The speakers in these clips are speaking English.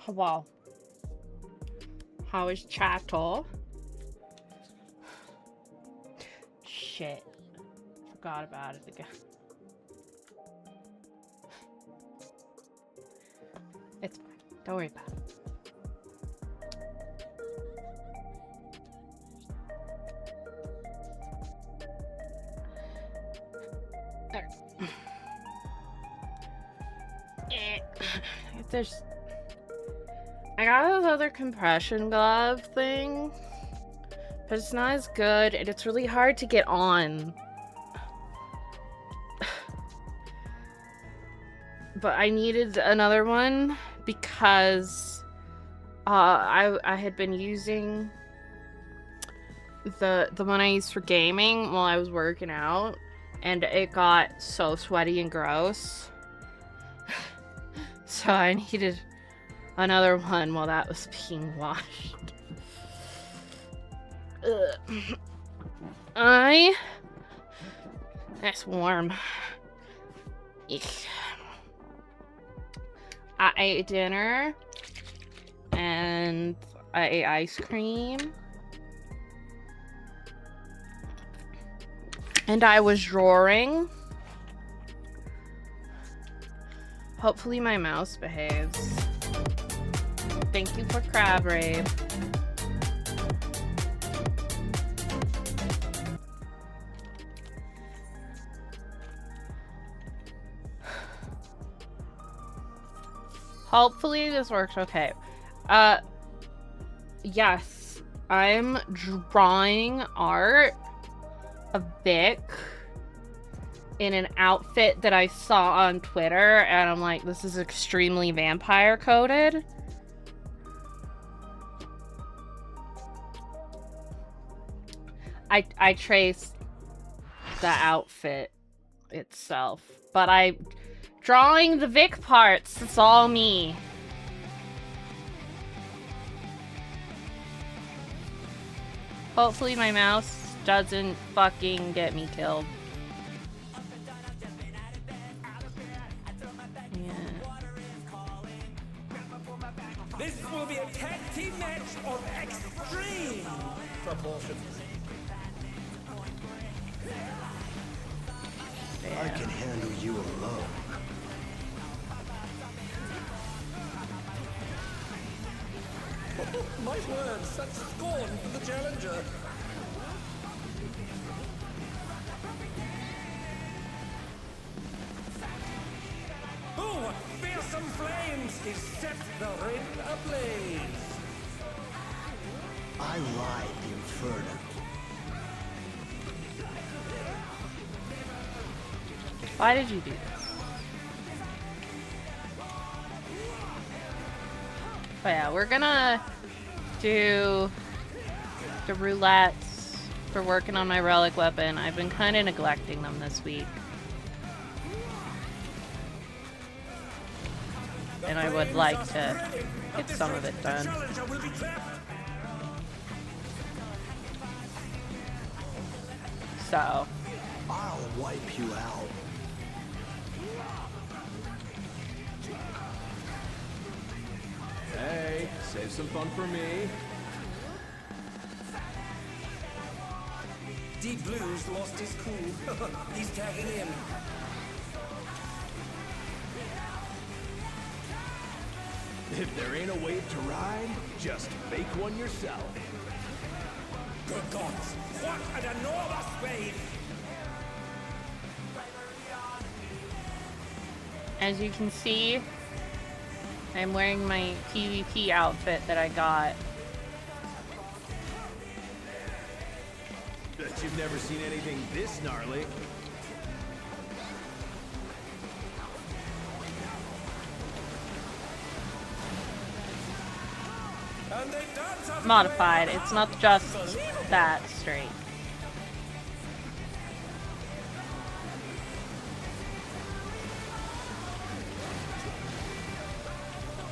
Wow. How is chattel? Shit. Forgot about it again. It's fine. Don't worry about it. There's... I got this other compression glove thing, but it's not as good, and it's really hard to get on. But I needed another one because I had been using the one I used for gaming while I was working out, and it got so sweaty and gross. So I needed another one while that was being washed. That's warm. Eek. I ate dinner and I ate ice cream. And I was drawing. Hopefully my mouse behaves. Thank you for crab rape. Hopefully this works okay. Yes, I'm drawing art of Vic in an outfit that I saw on Twitter, and I'm like, this is extremely vampire coded. I traced the outfit itself, but I'm drawing the Vic parts. It's all me. Hopefully my mouse doesn't fucking get me killed. This will be a tag team match of extreme proportions. I can handle you alone. My word, such scorn for the challenger. Oh, what fearsome flames! He set the ring ablaze. I ride the inferno. Why did you do this? But yeah, we're gonna do the roulettes for working on my relic weapon. I've been kind of neglecting them this week. And I would like to get some of it done. So I'll wipe you out. Hey, save some fun for me. Deep Blues lost his cool. He's tagging in. If there ain't a wave to ride, just make one yourself. Good gods, what an enormous wave! as you can see, I'm wearing my PvP outfit that I got. Bet you've never seen anything this gnarly. Modified. It's not just that straight.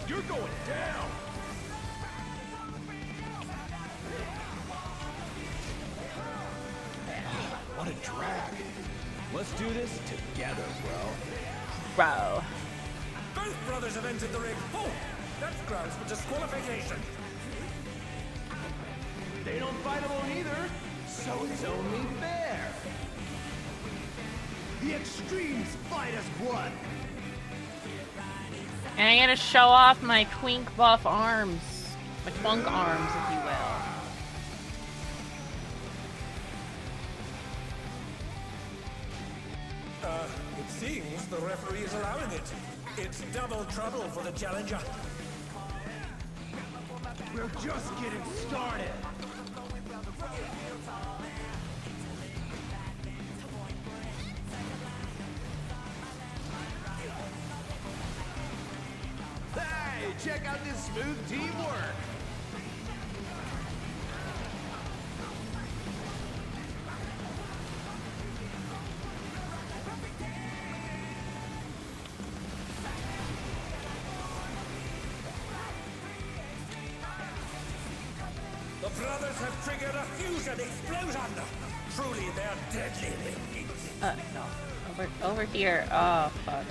You're going down. What a drag. Let's do this together, bro. Bro. Both brothers have entered the ring. Oh, That's grounds for disqualification. They don't fight alone either, so it's only fair. The extremes fight as one. And I gotta show off my twink buff arms. My twunk arms, if you will. It seems the referee is allowing it. It's double trouble for the challenger. We're just getting started. Hey, check out this smooth teamwork. The brothers have triggered a fusion explosion. Truly, they're deadly things. No. Over here. Oh, fuck.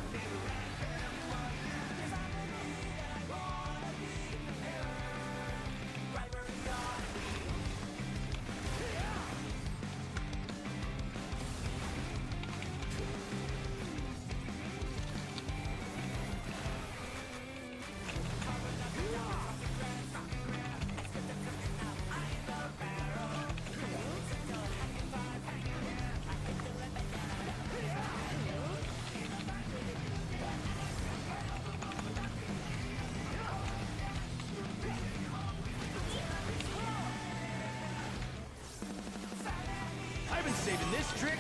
I've been saving this trick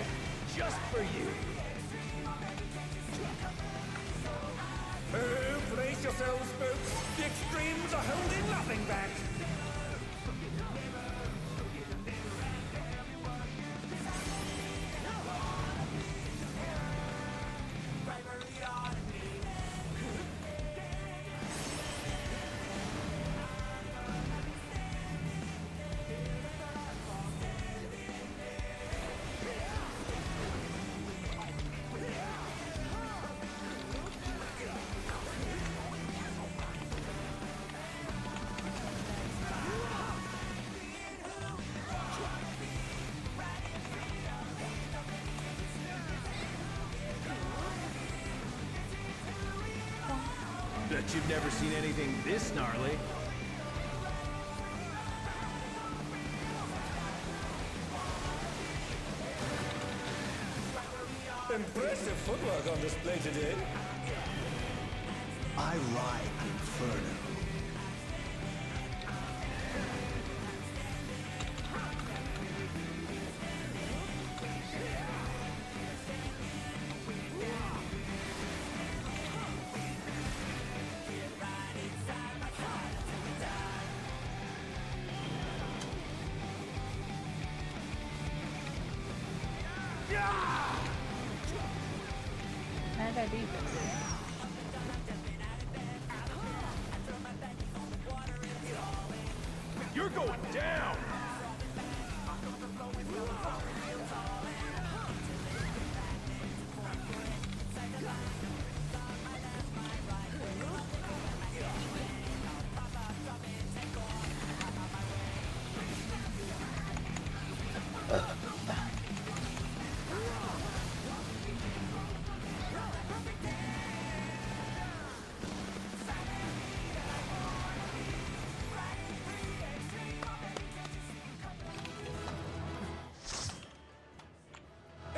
just for you. Oh, brace yourselves, folks. The extremes are holding nothing back. Bet you've never seen anything this gnarly. Impressive footwork on display today. I ride the inferno. How did I do this? You're going down!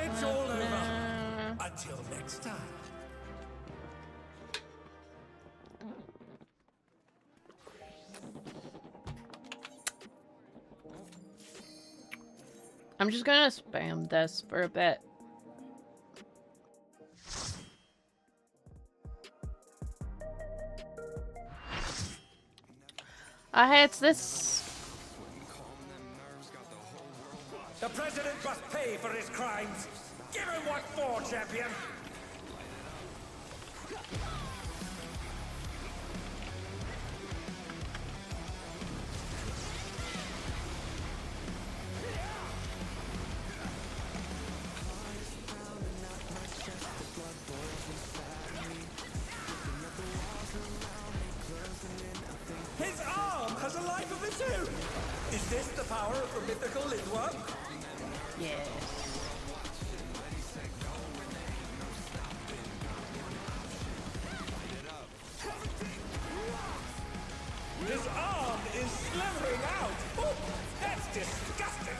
It's all over. Until next time. I'm just gonna spam this for a bit. Hey, it's this. The president must pay for his crimes. Give him what for, champion. So, is this the power of the mythical Lidwa? Yes. His arm is slithering out. Oh, that's disgusting.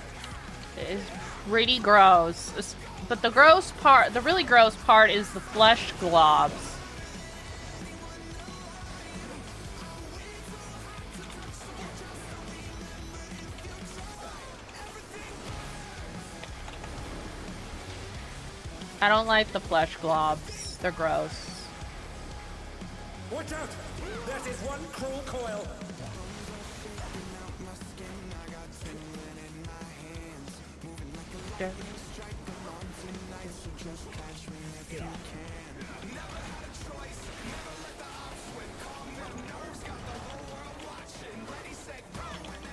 It is pretty gross. But the gross part, the really gross part is the flesh globs. I don't like the flesh globs. They're gross. Watch out! That is one cruel coil. Yeah.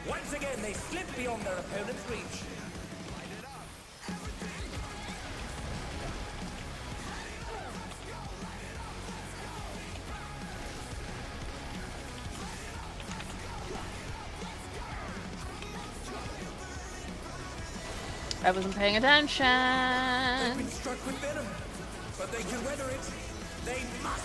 Once again, they slip beyond their opponent's reach. I wasn't paying attention. They've been struck with venom, but they can weather it. They must.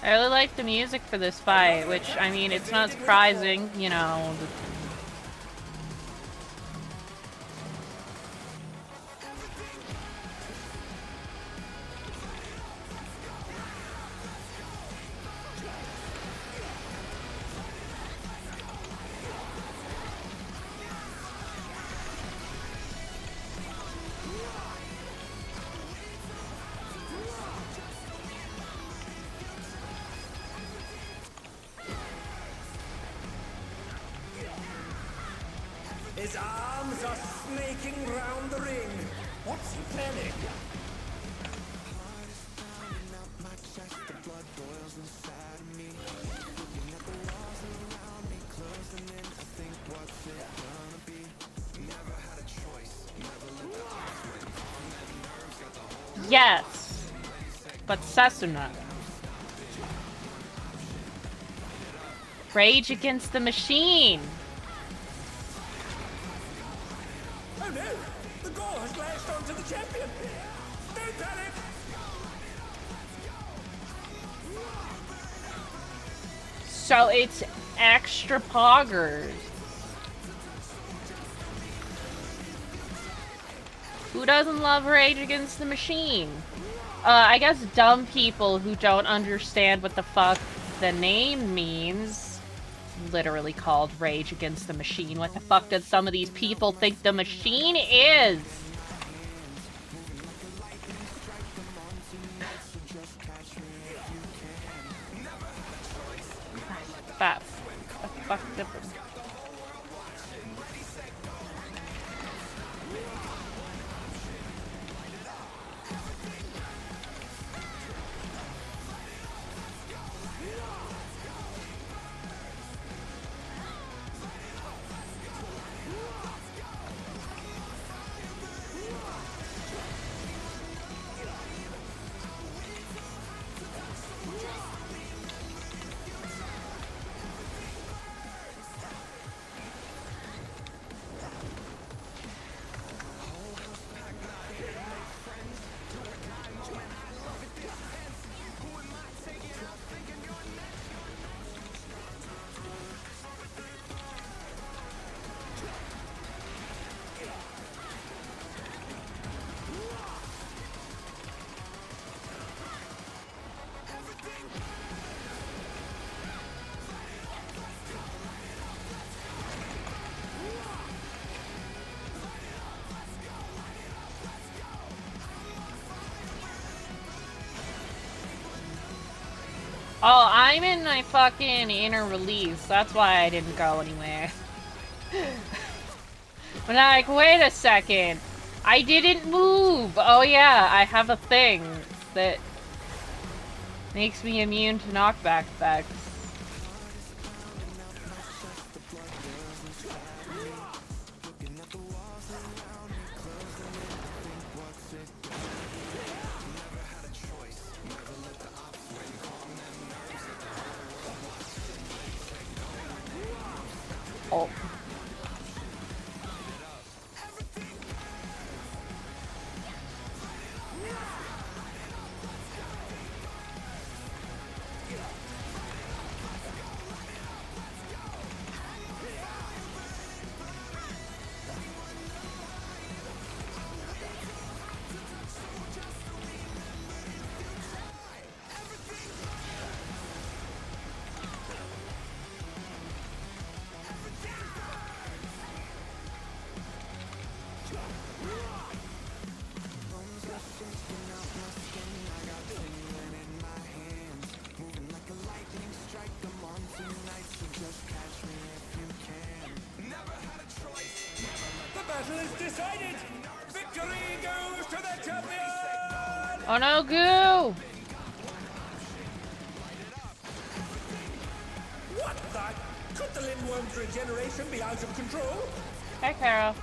I really like the music for this fight, which, I mean, it's not surprising, you know. His arms are snaking round the ring. What's he planning? Yes, but Sasuna. Rage Against the Machine. Oh no! The gore has lashed onto the champion! Don't panic! So it's extra poggers. Who doesn't love Rage Against the Machine? I guess dumb people who don't understand what the fuck the name means. Literally called Rage Against the Machine. What the fuck did some of these people think the machine is? That's a fuck different. Oh, I'm in my fucking inner release. That's why I didn't go anywhere. But I'm like, wait a second. I didn't move. Oh yeah, I have a thing that makes me immune to knockback effects. Oh no, goo! What the? Could the Lindworm's regeneration be out of control? Hey, Carol.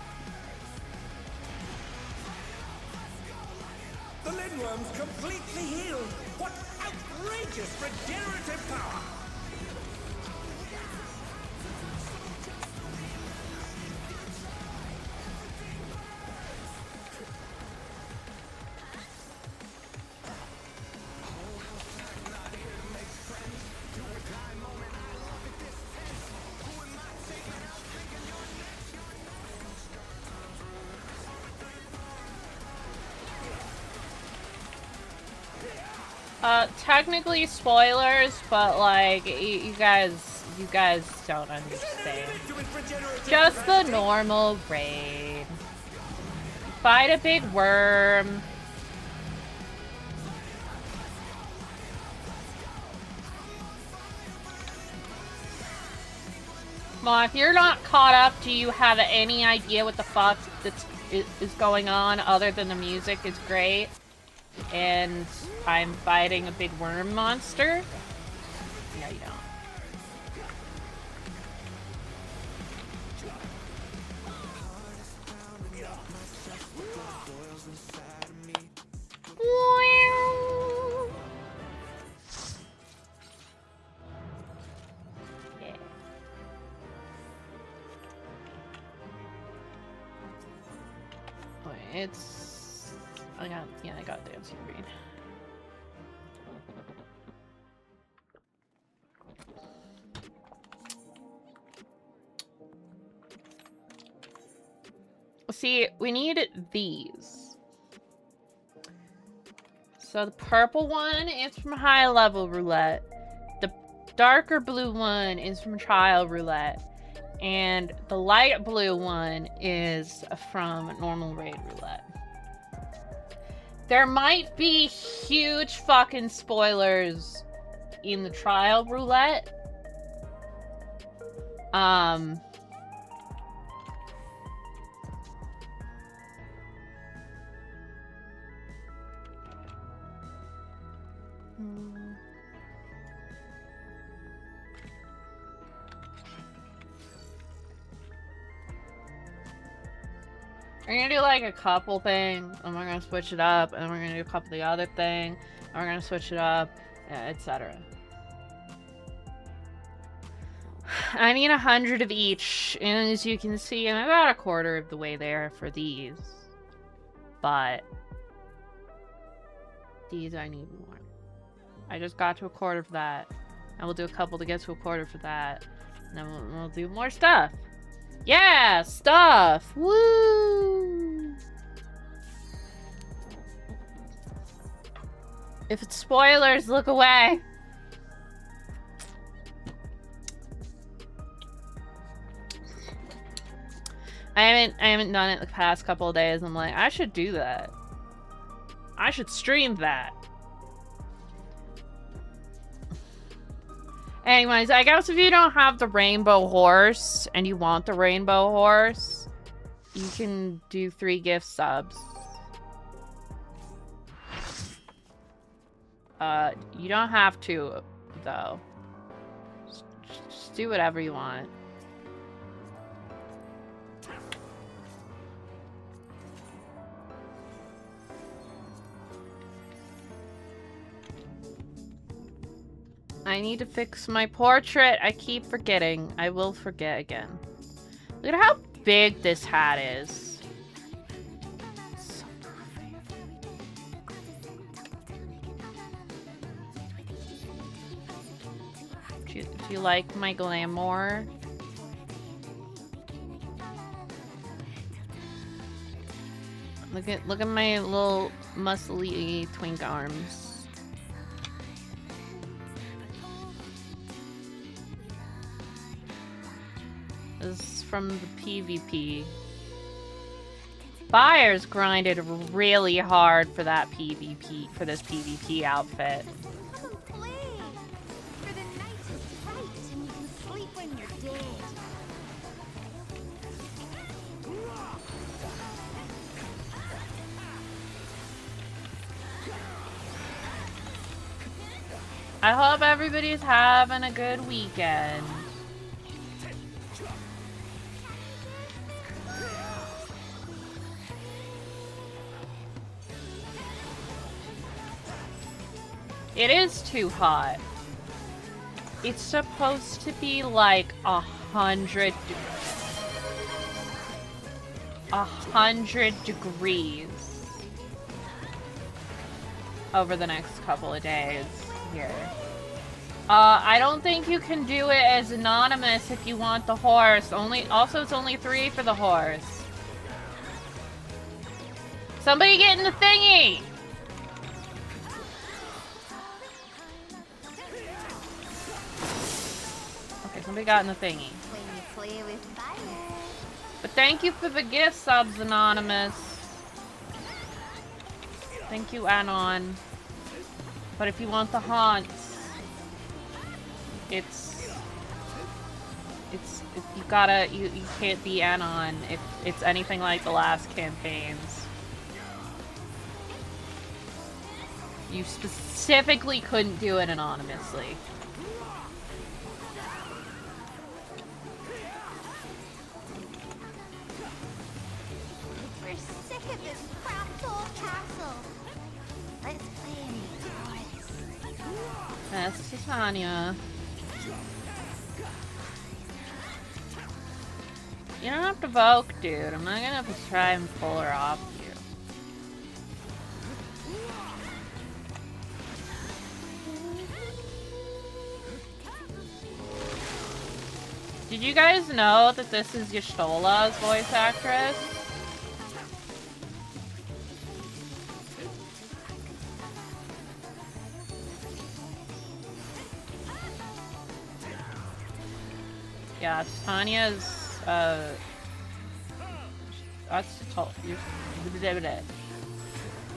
The Lindworm's completely healed. What outrageous regenerative power! Technically spoilers, but like, you guys don't understand. Just the normal raid. Fight a big worm. Well, if you're not caught up, do you have any idea what the fuck is going on other than the music is great? And I'm fighting a big worm monster? No, you don't. Yeah. Wait, it's... I got Dancing Green. See, we need these. So the purple one is from high level roulette. The darker blue one is from trial roulette. And the light blue one is from normal raid roulette. There might be huge fucking spoilers in the trial roulette. We're gonna do like a couple things, and we're gonna switch it up, and then we're gonna do a couple of the other thing, and we're gonna switch it up, etc. I need 100 of each, and as you can see, I'm about a quarter of the way there for these. But these I need more. I just got to a quarter for that, and we'll do a couple to get to a quarter for that, and then we'll do more stuff. Yeah, stuff! Woo! If it's spoilers, look away. I haven't done it the past couple of days. I'm like, I should do that. I should stream that. Anyways, I guess if you don't have the rainbow horse and you want the rainbow horse, you can do 3 gift subs. You don't have to, though. Just do whatever you want. I need to fix my portrait. I keep forgetting. I will forget again. Look at how big this hat is. So perfect. Do you like my glamour? Look at my little muscly twink arms. This is from the PvP. Buyers grinded really hard for that PvP, for this PvP outfit. I hope everybody's having a good weekend. It is too hot. It's supposed to be like 100 degrees over the next couple of days here. I don't think you can do it as anonymous if you want the horse. Also, it's only 3 for the horse. Somebody get in the thingy! Okay, somebody got in the thingy. When you play with fire. But thank you for the gift subs, Anonymous. Thank you, Anon. But if you want the haunts, you can't be Anon if it's anything like the last campaigns. You specifically couldn't do it anonymously. We're sick of this crapped old castle. Let's play in the woods. That's Titania. You don't have to vote, dude. I'm not gonna have to try and pull her off you. Did you guys know that this is Y'shtola's voice actress? Yeah, Tanya's, that's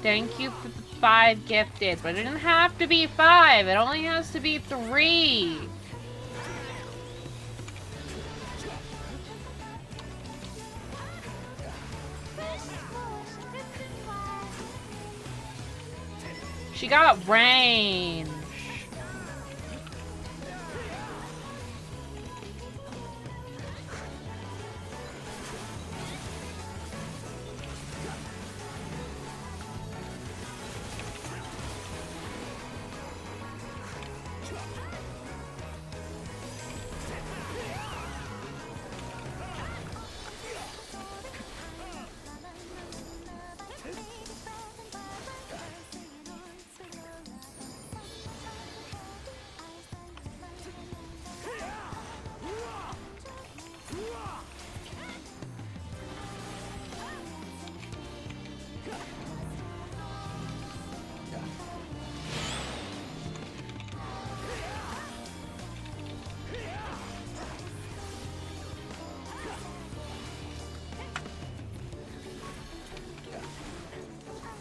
Thank you for the 5 gifted, but it didn't have to be 5, it only has to be 3. She got range.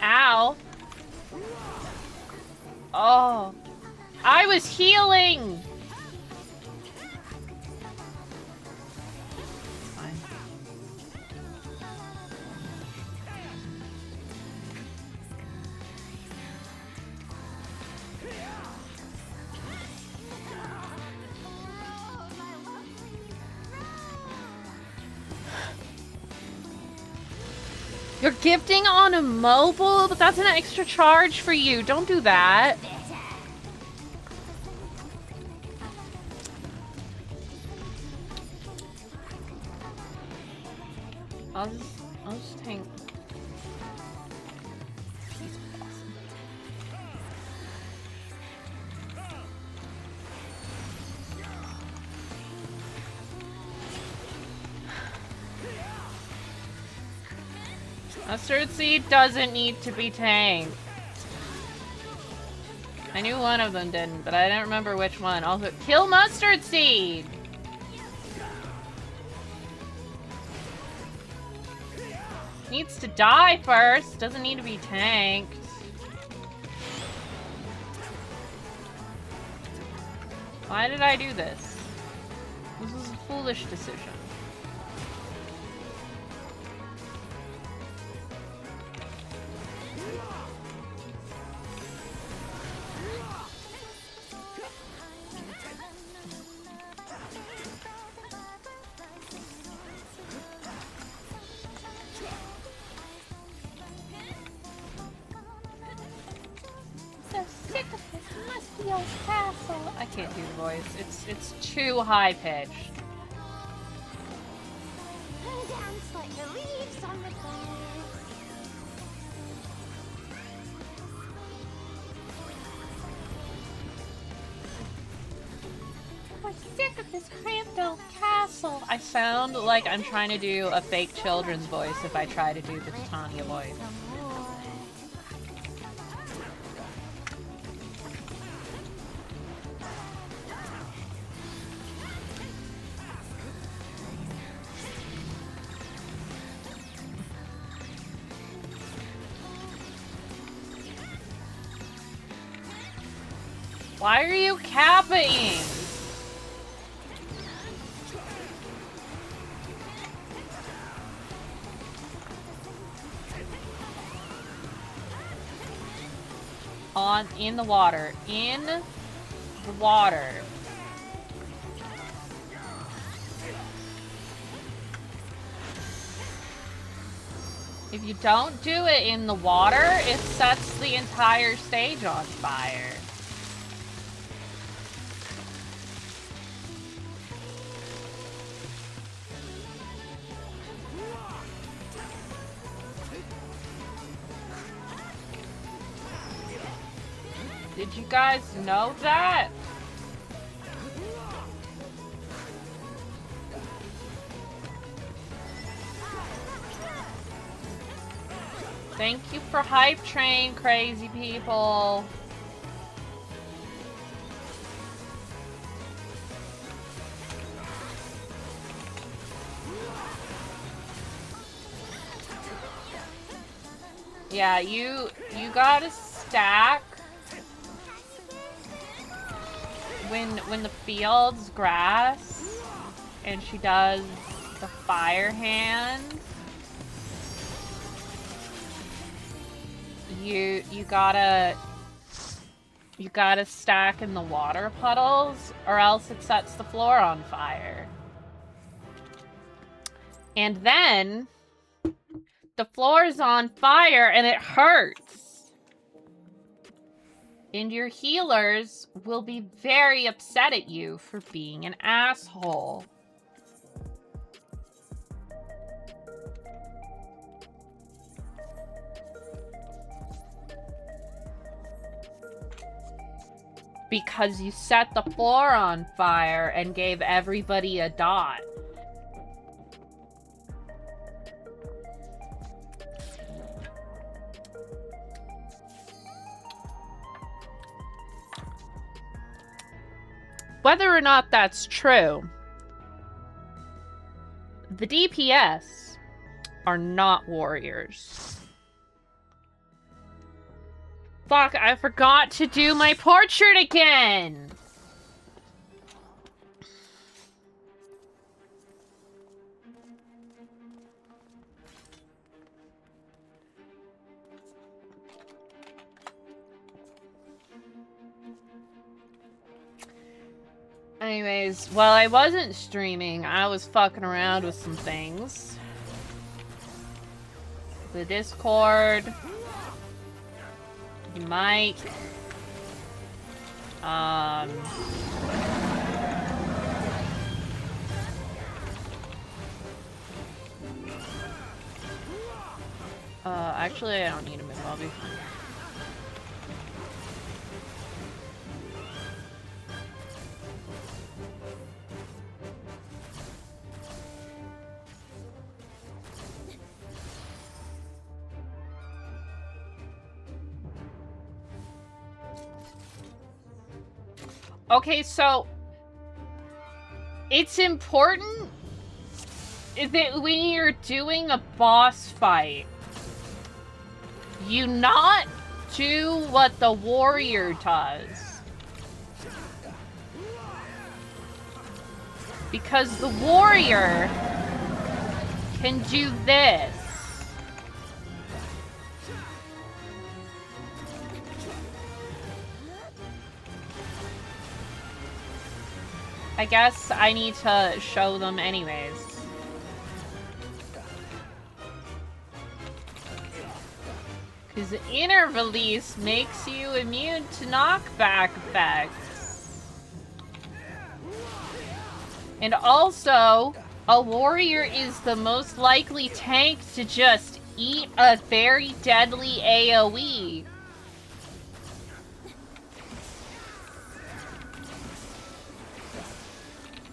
Ow. Oh. I was healing! Fine. You're gifting on a mobile? But that's an extra charge for you. Don't do that. I'll just tank. He's awesome. Mustard seed doesn't need to be tanked. I knew one of them didn't, but I don't remember which one. Also, kill mustard seed! Needs to die first. Doesn't need to be tanked. Why did I do this? This was a foolish decision. Your castle. I can't do the voice. It's too high pitched. Dance like the leaves on the grass. We're sick of this cramped old castle. I sound like I'm trying to do a fake children's voice if I try to do the Titania voice. Why are you capping? In the water. In the water. If you don't do it in the water, it sets the entire stage on fire. Did you guys know that? Thank you for Hype Train, crazy people. Yeah, you gotta stack when the field's grass and she does the fire hand. You gotta stack in the water puddles or else it sets the floor on fire. And then the floor is on fire and it hurts. And your healers will be very upset at you for being an asshole. Because you set the floor on fire and gave everybody a dot. Whether or not that's true, the DPS are not warriors. Fuck, I forgot to do my portrait again! Anyways, while I wasn't streaming, I was fucking around with some things. The Discord. The mic. Actually, I don't need a mid lobby. Okay, so it's important that when you're doing a boss fight, you not do what the warrior does. Because the warrior can do this. I guess I need to show them anyways. His inner release makes you immune to knockback effects. And also, a warrior is the most likely tank to just eat a very deadly AoE.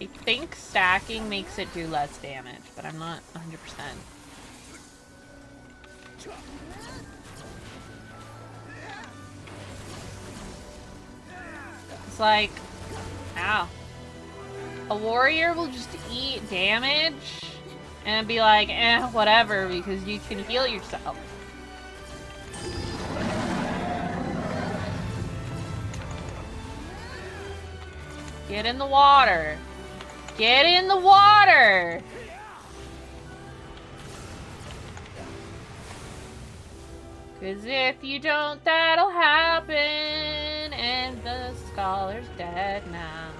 I think stacking makes it do less damage, but I'm not 100%. It's like, ow. A warrior will just eat damage and be like, eh, whatever, because you can heal yourself. Get in the water. Get in the water! Cause if you don't, that'll happen, and the scholar's dead now.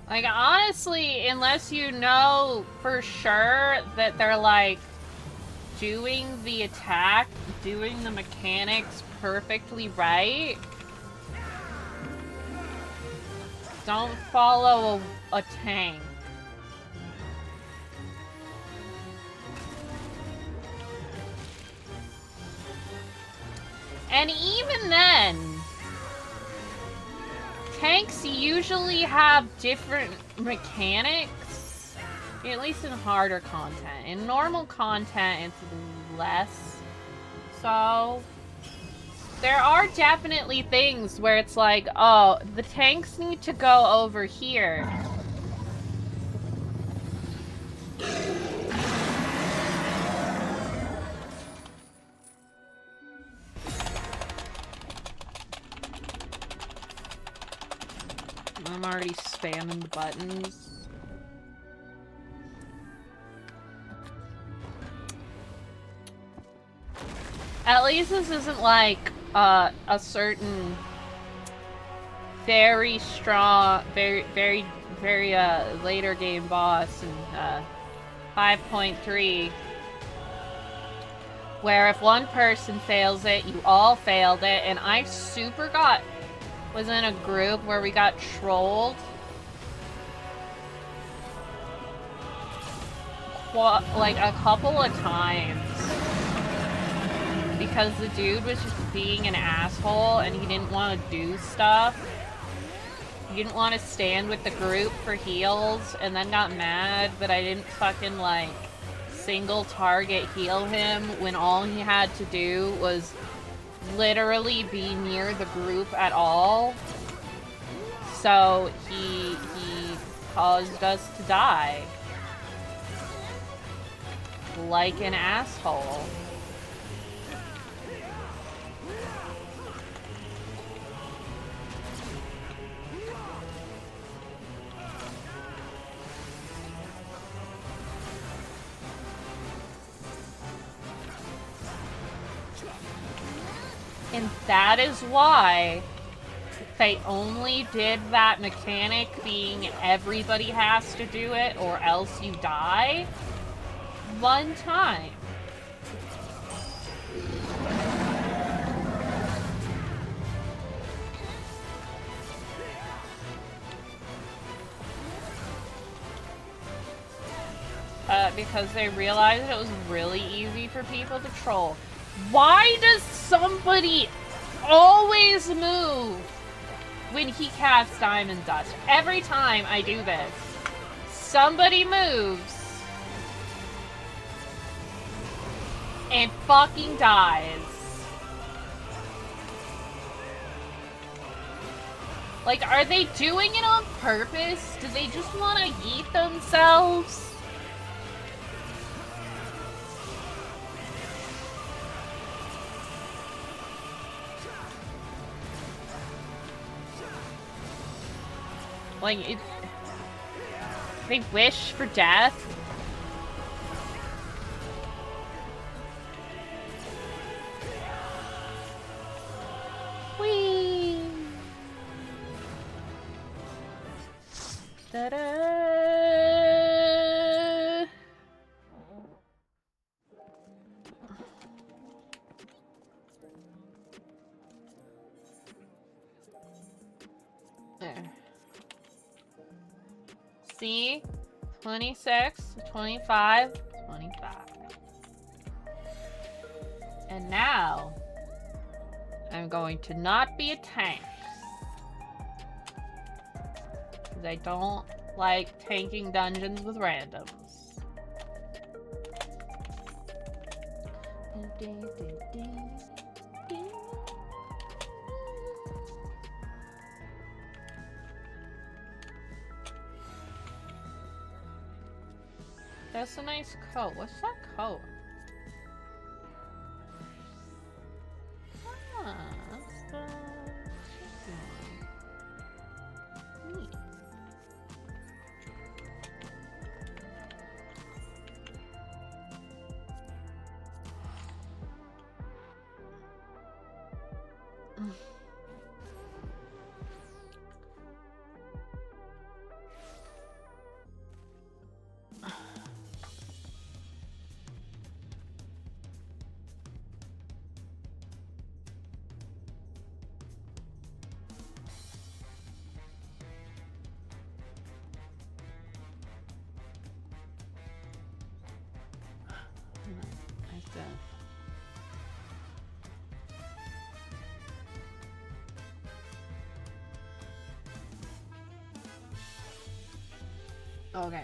Like, honestly, unless you know for sure that they're, like, doing the attack, doing the mechanics perfectly right, don't follow a tank. And even then, tanks usually have different mechanics, at least in harder content. In normal content, it's less so. There are definitely things where it's like, oh, the tanks need to go over here. I'm already spamming the buttons. At least this isn't like a certain very strong, very later game boss in 5.3, where if one person fails it, you all failed it, and I was in a group where we got trolled like a couple of times because the dude was just being an asshole and he didn't want to do stuff. He didn't want to stand with the group for heals, and then got mad that I didn't fucking, like, single target heal him when all he had to do was literally be near the group at all. So he caused us to die. Like an asshole. And that is why they only did that mechanic being everybody has to do it or else you die one time. Because they realized it was really easy for people to troll. Why does somebody always move when he casts Diamond Dust? Every time I do this, somebody moves and fucking dies. Like, are they doing it on purpose? Do they just want to yeet themselves? Like, they wish for death. Whee! Ta-da! There. See? 26, 25, 25. And now, I'm going to not be a tank. Because I don't like tanking dungeons with randoms. That's a nice coat. What's that coat? Ah, that's the neat. Okay.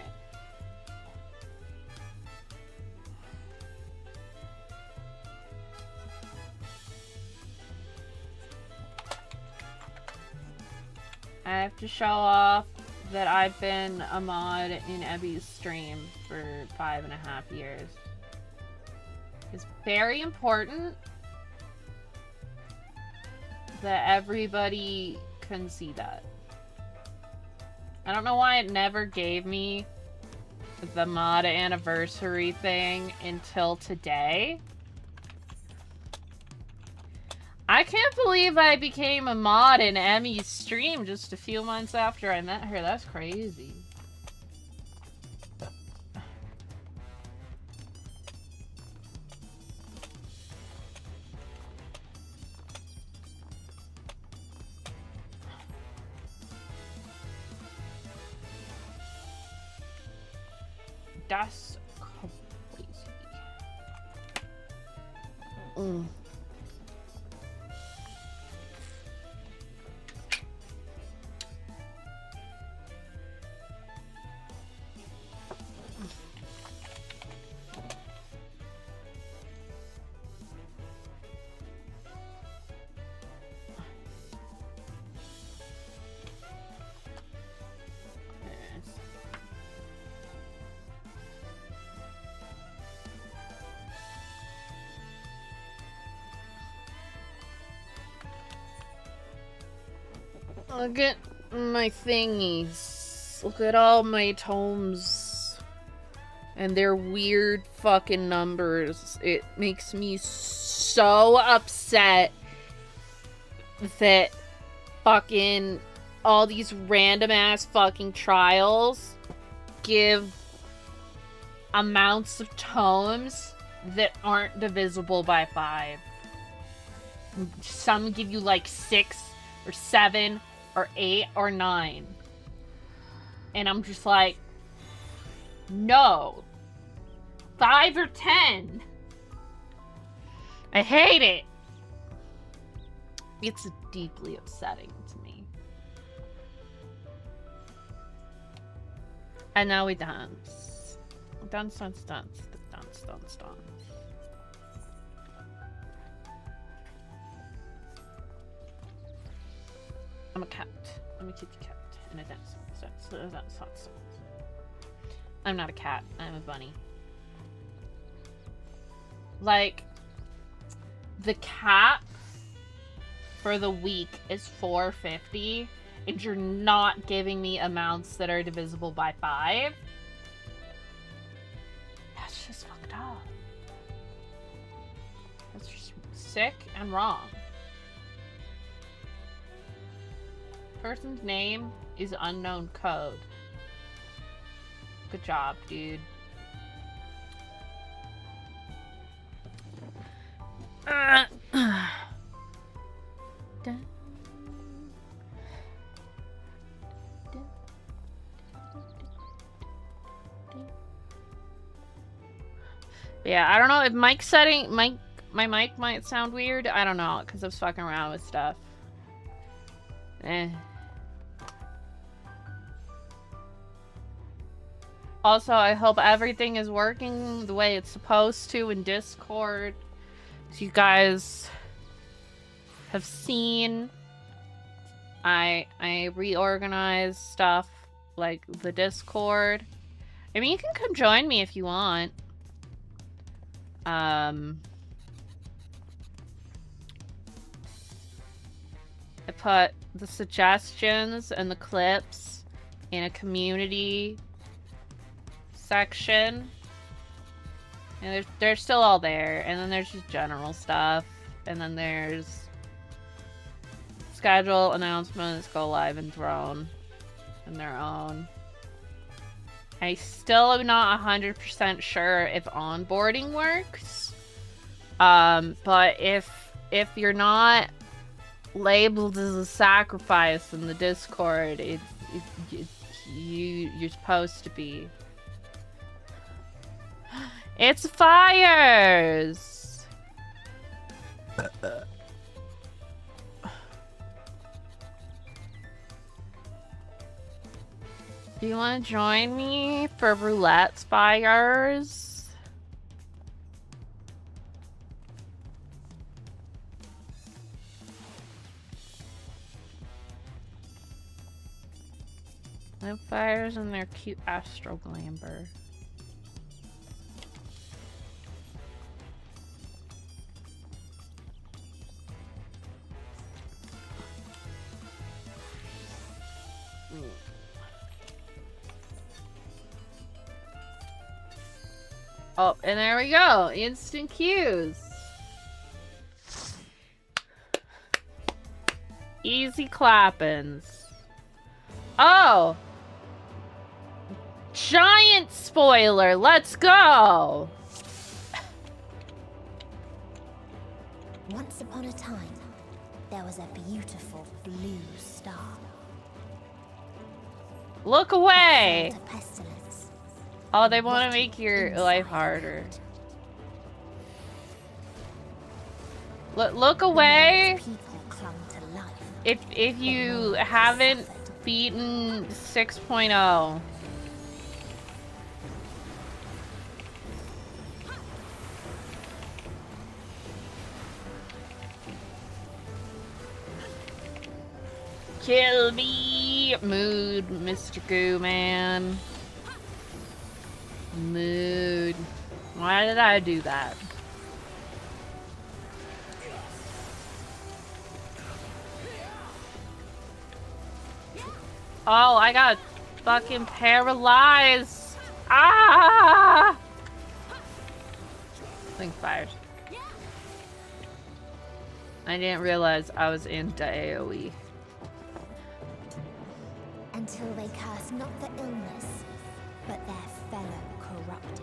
I have to show off that I've been a mod in Ebby's stream for 5.5 years. It's very important that everybody can see that. I don't know why it never gave me the mod anniversary thing until today. I can't believe I became a mod in Emmy's stream just a few months after I met her. That's crazy. That's crazy. Look at my thingies. Look at all my tomes. And their weird fucking numbers. It makes me so upset that fucking all these random ass fucking trials give amounts of tomes that aren't divisible by 5. Some give you like 6 or 7 or 8 or 9. And I'm just like, no. 5 or 10. I hate it. It's deeply upsetting to me. And now we dance. Dance, dance, dance. Dance, dance, dance. I'm a cat. I'm a kitty cat. And a dance. That's I'm not a cat. I'm a bunny. Like, the cap for the week is $4.50, and you're not giving me amounts that are divisible by 5. That's just fucked up. That's just sick and wrong. Person's name is unknown code. Good job, dude. Yeah, I don't know if my mic might sound weird. I don't know, because I was fucking around with stuff. Also, I hope everything is working the way it's supposed to in Discord. As you guys have seen, I reorganized stuff like the Discord. I mean, you can come join me if you want. I put the suggestions and the clips in a community section. And they're still all there. And then there's just general stuff. And then there's schedule, announcements, go live, and throne in their own. I still am not 100% sure if onboarding works. But if you're not labeled as a sacrifice in the Discord, you're supposed to be. It's fires! Do you want to join me for roulette spires? No fires and their cute astro glamber. Oh, and there we go. Instant cues. Easy clappins. Oh! Giant spoiler. Let's go! Once upon a time, there was a beautiful blue star. Look away! Felt a pestilence. Oh, they want to make your life harder. Look away! People clung to life. If you haven't beaten 6.0. Kill me! Mood, Mr. Goo Man. Mood. Why did I do that? Oh, I got fucking paralyzed. Ah! Think fired. I didn't realize I was into AoE. Until they curse not the illness, but their fellow corrupted.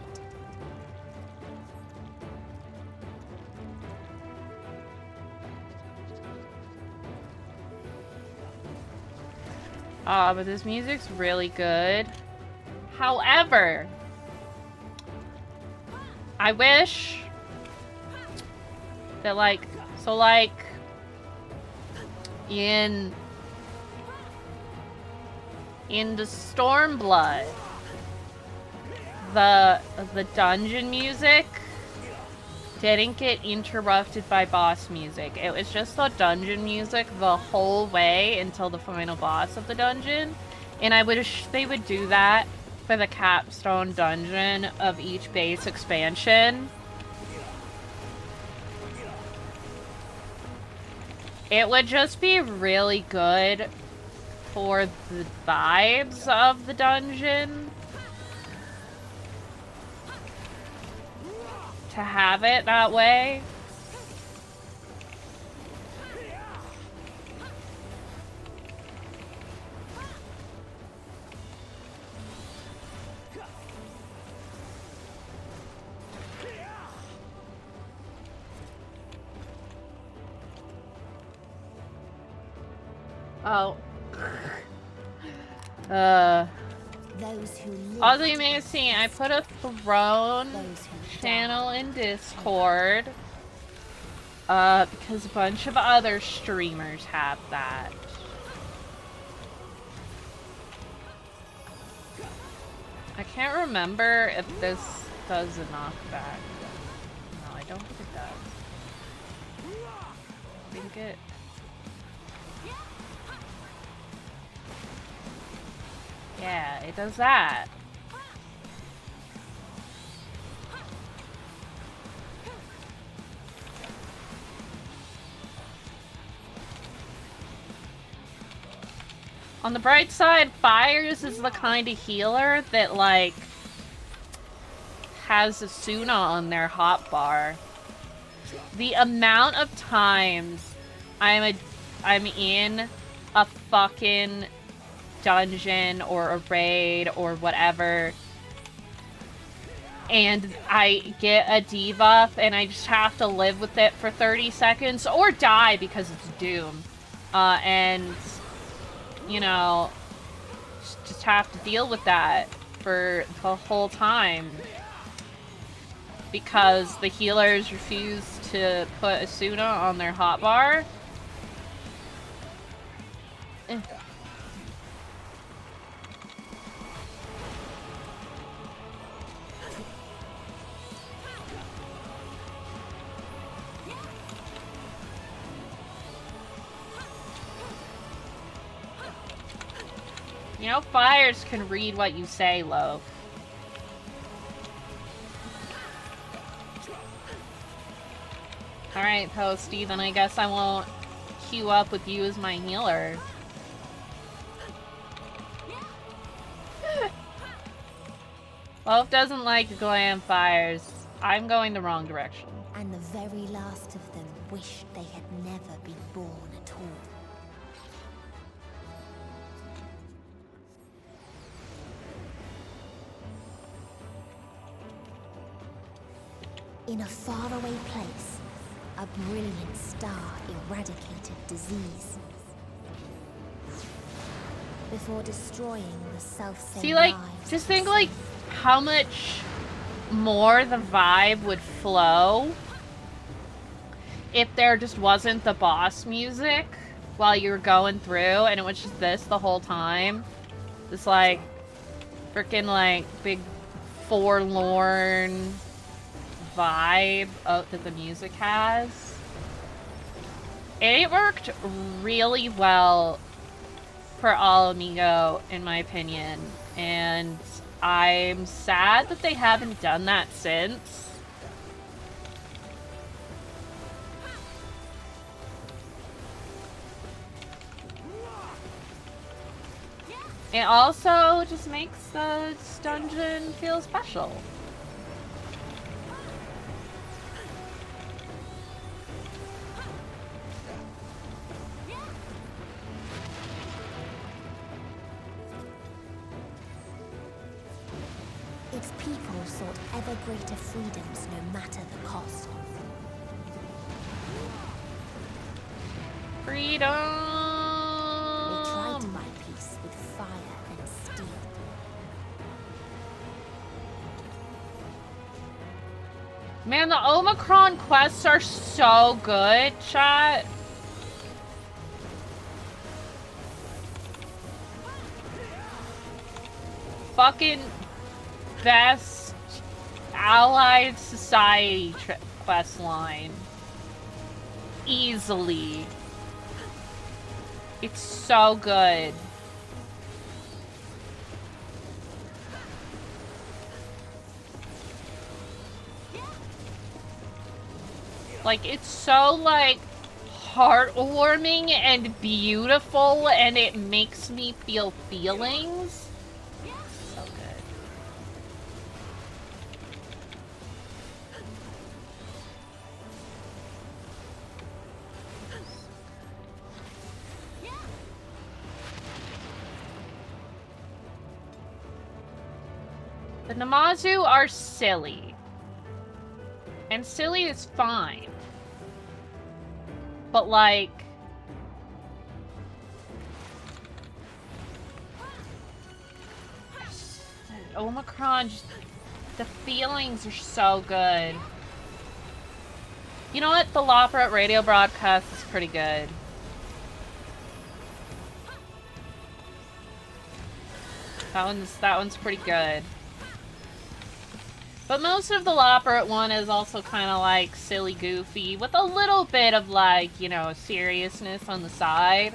Oh, but this music's really good. However, I wish that like in the Stormblood, the dungeon music didn't get interrupted by boss music. It was just the dungeon music the whole way until the final boss of the dungeon. And I wish they would do that for the capstone dungeon of each base expansion. It would just be really good for the vibes of the dungeon to have it that way. Oh. Those who live, Also, you may have seen, I put a throne those who channel in Discord. Because a bunch of other streamers have that. I can't remember if this does a knockback. No, I don't think it does. I think it... Yeah, it does that. On the bright side, Fires is the kind of healer that, like, has Asuna on their hotbar. The amount of times I'm in a fucking dungeon or a raid or whatever, and I get a debuff and I just have to live with it for 30 seconds or die because it's Doom. And, you know, just have to deal with that for the whole time because the healers refuse to put Asuna on their hotbar. You know, Fires can read what you say, Loaf. Alright, Posty, then I guess I won't queue up with you as my healer. Loaf doesn't like glam Fires. I'm going the wrong direction. and the very last of them wished they had never been born at all. In a faraway place, a brilliant star eradicated disease. Before destroying the self-same See, like, lives just of think, the like, how much more the vibe would flow if there just wasn't the boss music while you were going through and it was just this the whole time. This, like, freaking, like, big forlorn vibe that the music has. And it worked really well for All Amigo, in my opinion, and I'm sad that they haven't done that since. It also just makes the dungeon feel special. Its people sought ever greater freedoms no matter the cost. Freedom! They tried to buy peace with fire and steel. Man, the Omicron quests are so good, chat. Fucking best allied society quest line. Easily. It's so good. Like, it's so, like, heartwarming and beautiful, and it makes me feel feelings. So good. The Namazu are silly. And silly is fine. But like... Omicron, just, the feelings are so good. You know what? The Loperet radio broadcast is pretty good. That one's pretty good. But most of the Loperet one is also kind of like silly goofy with a little bit of like, you know, seriousness on the side.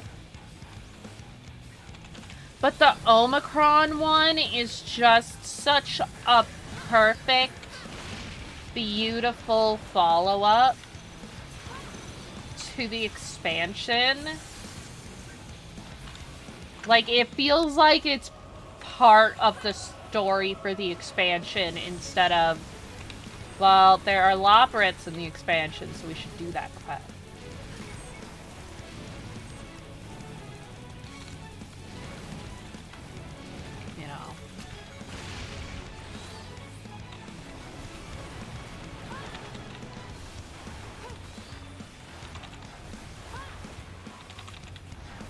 But the Omicron one is just such a perfect, beautiful follow-up to the expansion. Like, it feels like it's part of the story for the expansion instead of, well, there are Loperets in the expansion, so we should do that quest. You know.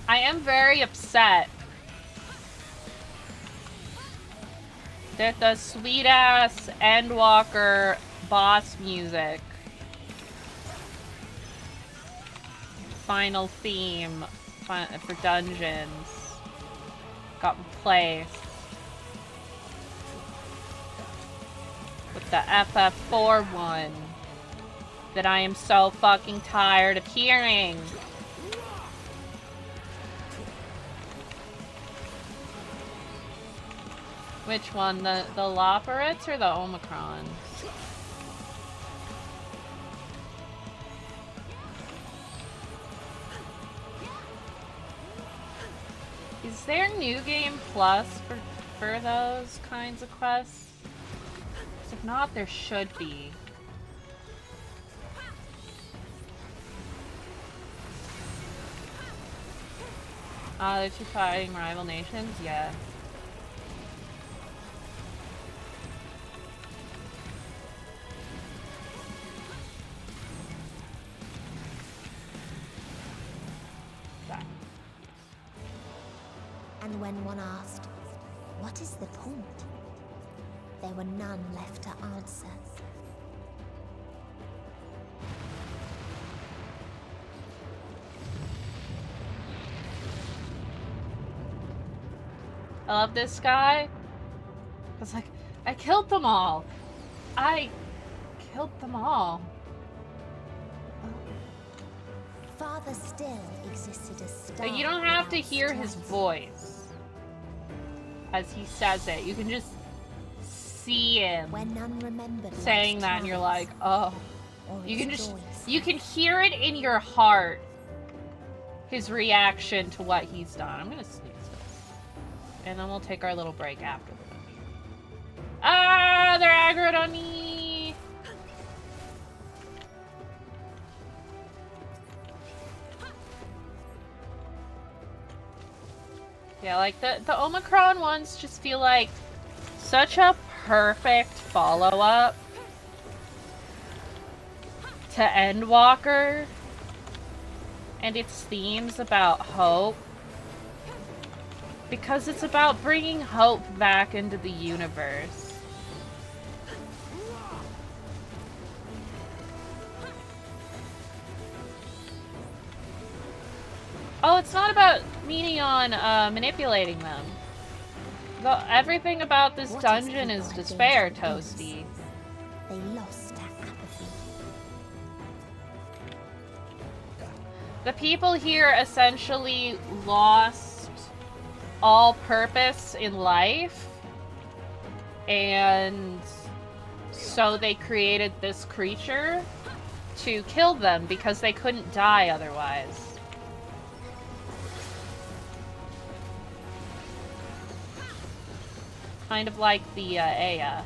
I am very upset that the sweet-ass Endwalker boss music final theme for dungeons got replaced with the FF14 one that I am so fucking tired of hearing. Which one? The Loperets or the Omicron? Is there New Game Plus for those kinds of quests? 'Cause if not, there should be. They're two fighting rival nations? Yeah. And when one asked, what is the point? There were none left to answer. I love this guy. I was like, I killed them all. I killed them all. Father still existed as star. But you don't have to hear his voice as he says it. You can just see him when none remembered saying that, and you're like, oh. You can just, joys. you can hear it in your heart. His reaction to what he's done. I'm gonna sneeze this. And then we'll take our little break after the movie. Ah, they're aggroed on me! Yeah, like, the Omicron ones just feel like such a perfect follow-up to Endwalker and its themes about hope. Because it's about bringing hope back into the universe. Oh, it's not about meaning on manipulating them. Everything about this dungeon is despair, Toasty. They lost apathy. The people here essentially lost all purpose in life, and so they created this creature to kill them because they couldn't die otherwise. Kind of like the Aya.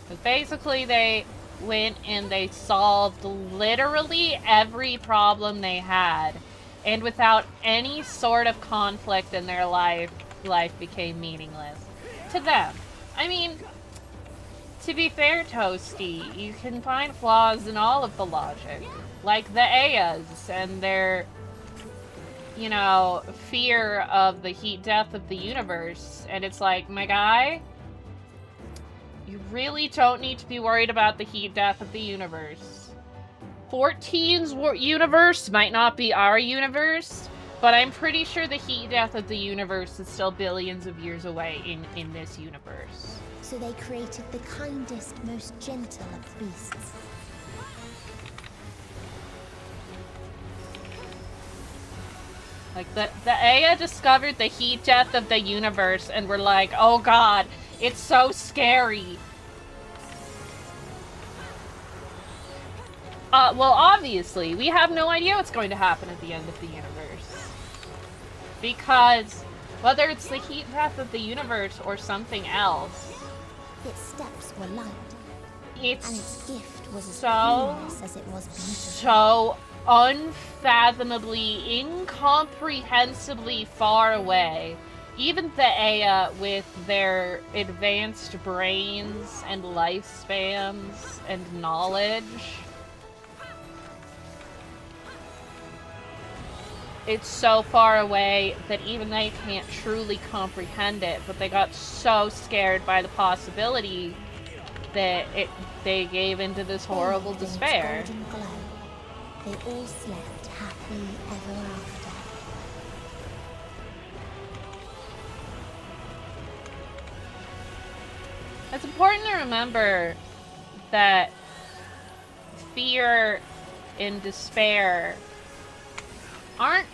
But basically, they went and they solved literally every problem they had. And without any sort of conflict in their life became meaningless. To them. I mean, to be fair, Toasty, you can find flaws in all of the logic. Like the Ayas and their, you know, fear of the heat death of the universe. And it's like, my guy, you really don't need to be worried about the heat death of the universe. 14's universe might not be our universe, but I'm pretty sure the heat death of the universe is still billions of years away in this universe. So they created the kindest, most gentle of beasts. Like, the Aya discovered the heat death of the universe and were like, oh god, it's so scary. Well, obviously, we have no idea what's going to happen at the end of the universe. Because, whether it's the heat death of the universe or something else, its steps were light, it's and its gift was as so, painless as it was beautiful. so unfathomably, incomprehensibly far away. Even the Aya, with their advanced brains and lifespans and knowledge, it's so far away that even they can't truly comprehend it, but they got so scared by the possibility that they gave into this horrible despair. Golden glow. They all slept happy ever after. It's important to remember that fear and despair aren't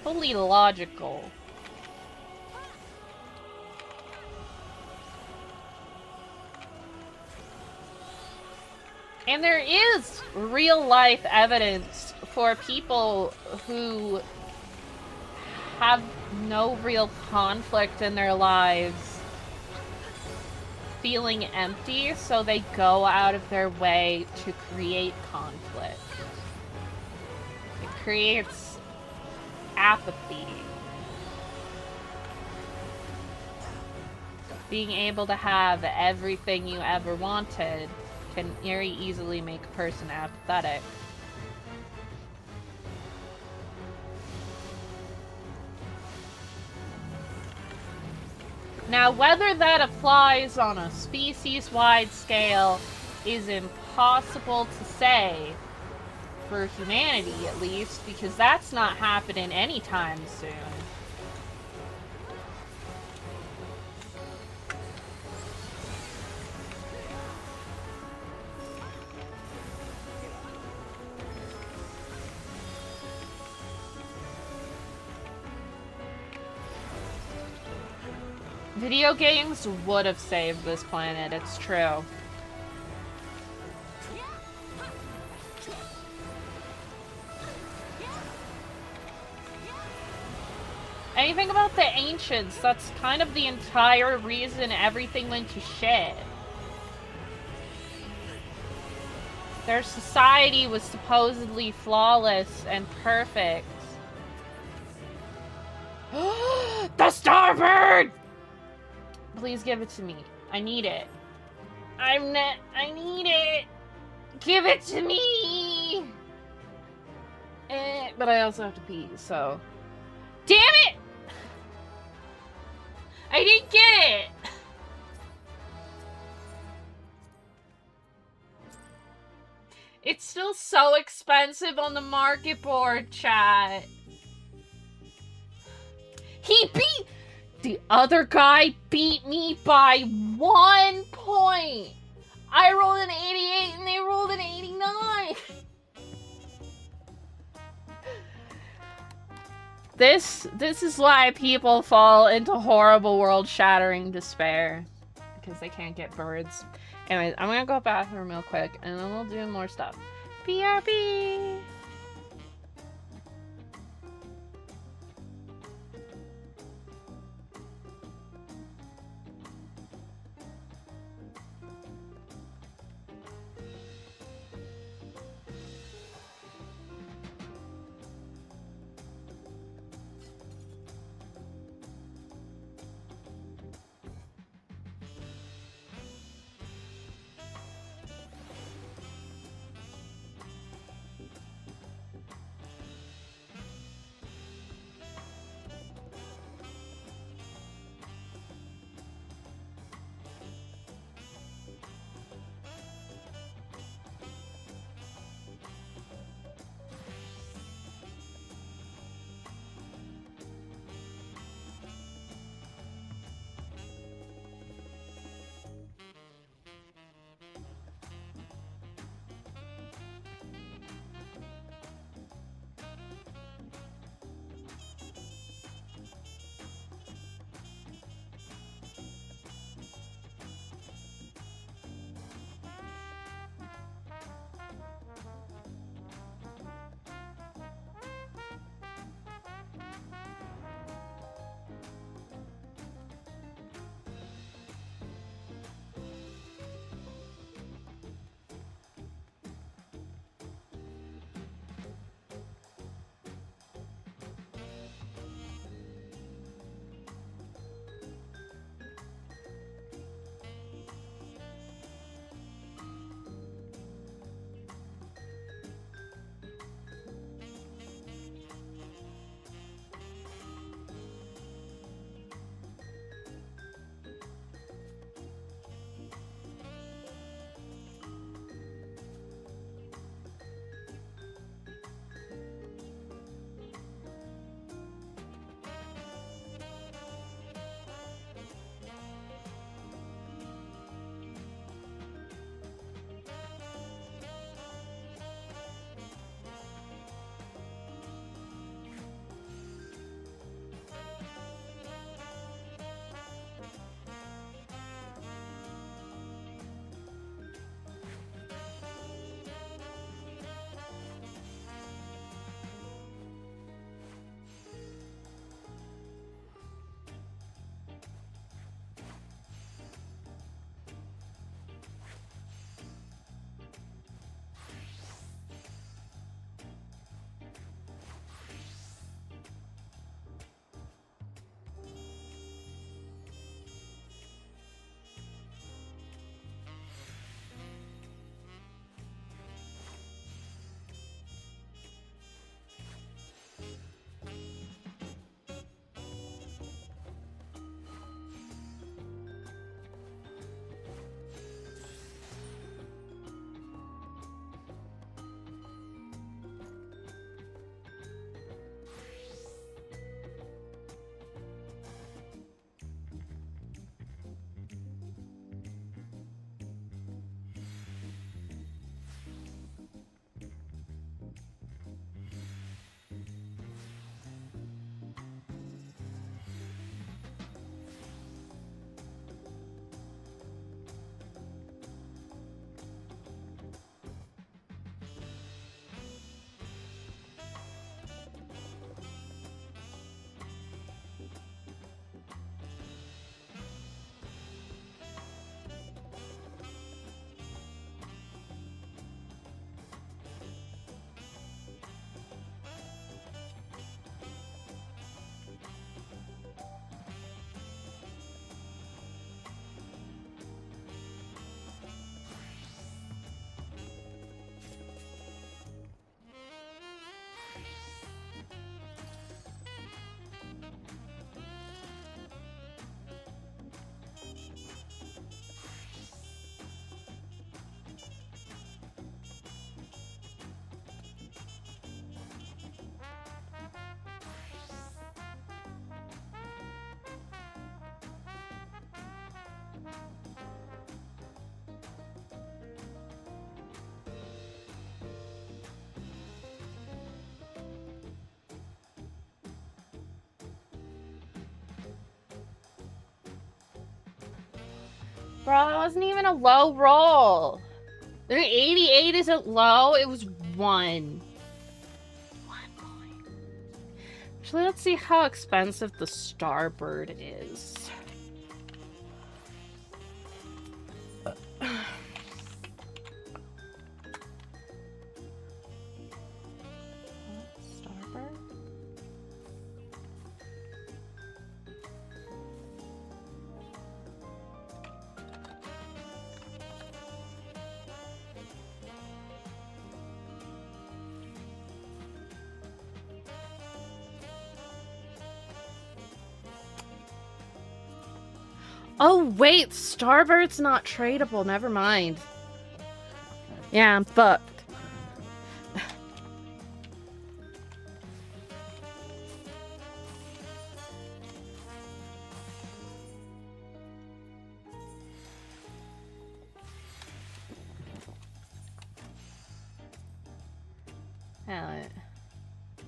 fully logical. And there is real-life evidence for people who have no real conflict in their lives feeling empty, so they go out of their way to create conflict. It creates apathy. Being able to have everything you ever wanted can very easily make a person apathetic. Now, whether that applies on a species-wide scale is impossible to say, for humanity at least, because that's not happening anytime soon. Video games would have saved this planet, it's true. Anything about the ancients, that's kind of the entire reason everything went to shit. Their society was supposedly flawless and perfect. The Starbird! Please give it to me. I need it. I need it! Give it to me! But I also have to pee, so... Damn it! I didn't get it! It's still so expensive on the market board, chat. He beat... The other guy beat me by 1 point. I rolled an 88 and they rolled an 89. This is why people fall into horrible world-shattering despair. Because they can't get birds. Anyways, I'm gonna go to the bathroom real quick and then we'll do more stuff. BRB! Bro, that wasn't even a low roll. The 88 isn't low, it was 1. 1 point. Actually, let's see how expensive the Starbird is. Starbird? Oh wait, Starbird's not tradable, never mind. Yeah, I'm fucked.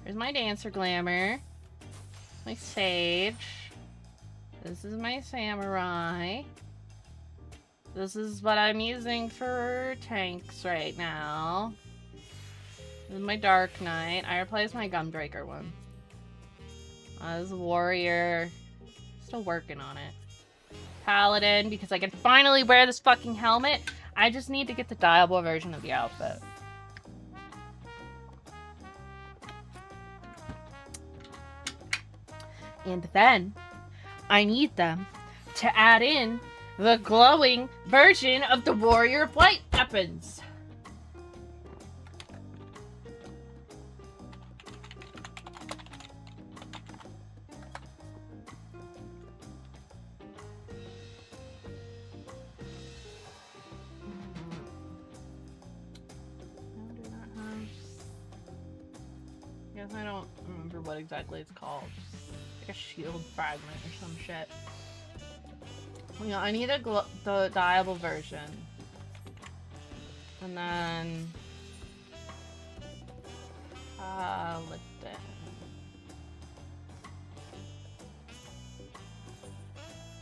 Here's my dancer glamour. My sage. This is my samurai. This is what I'm using for tanks right now. This is my Dark Knight. I replaced my Gunbreaker one. This is Warrior. Still working on it. Paladin, because I can finally wear this fucking helmet. I just need to get the dialable version of the outfit. And then I need them to add in the glowing version of the Warrior of Light weapons. Guess I don't remember what exactly it's called. Like a shield fragment or some shit. Yeah, I need the diable version. And then Paladin.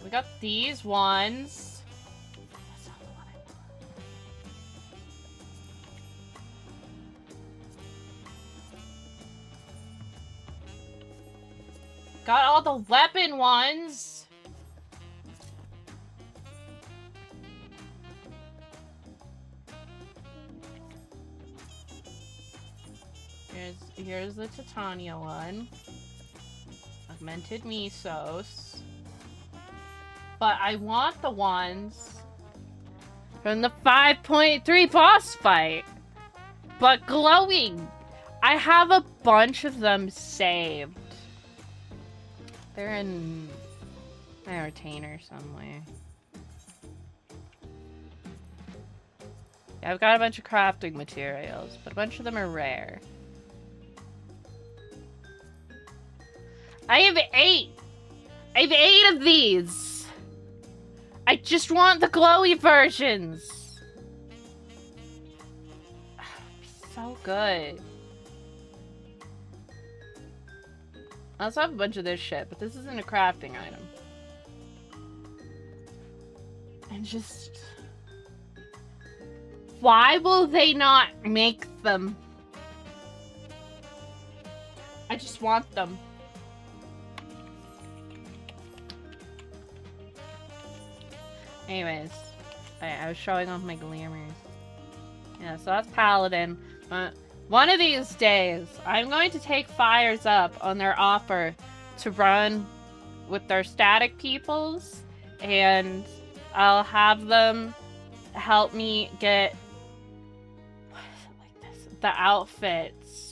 We got these ones. That's not the one I want. Got all the weapon ones. Here's the Titania one. Augmented Mesos. But I want the ones from the 5.3 boss fight. But glowing. I have a bunch of them saved. They're in my retainer somewhere. Yeah, I've got a bunch of crafting materials, but a bunch of them are rare. I have 8! I have 8 of these! I just want the glowy versions! So good. I also have a bunch of this shit, but this isn't a crafting item. And just... why will they not make them? I just want them. Anyways, I was showing off my glamours. Yeah, so that's Paladin. But one of these days, I'm going to take Fires up on their offer to run with their static peoples, and I'll have them help me get the outfits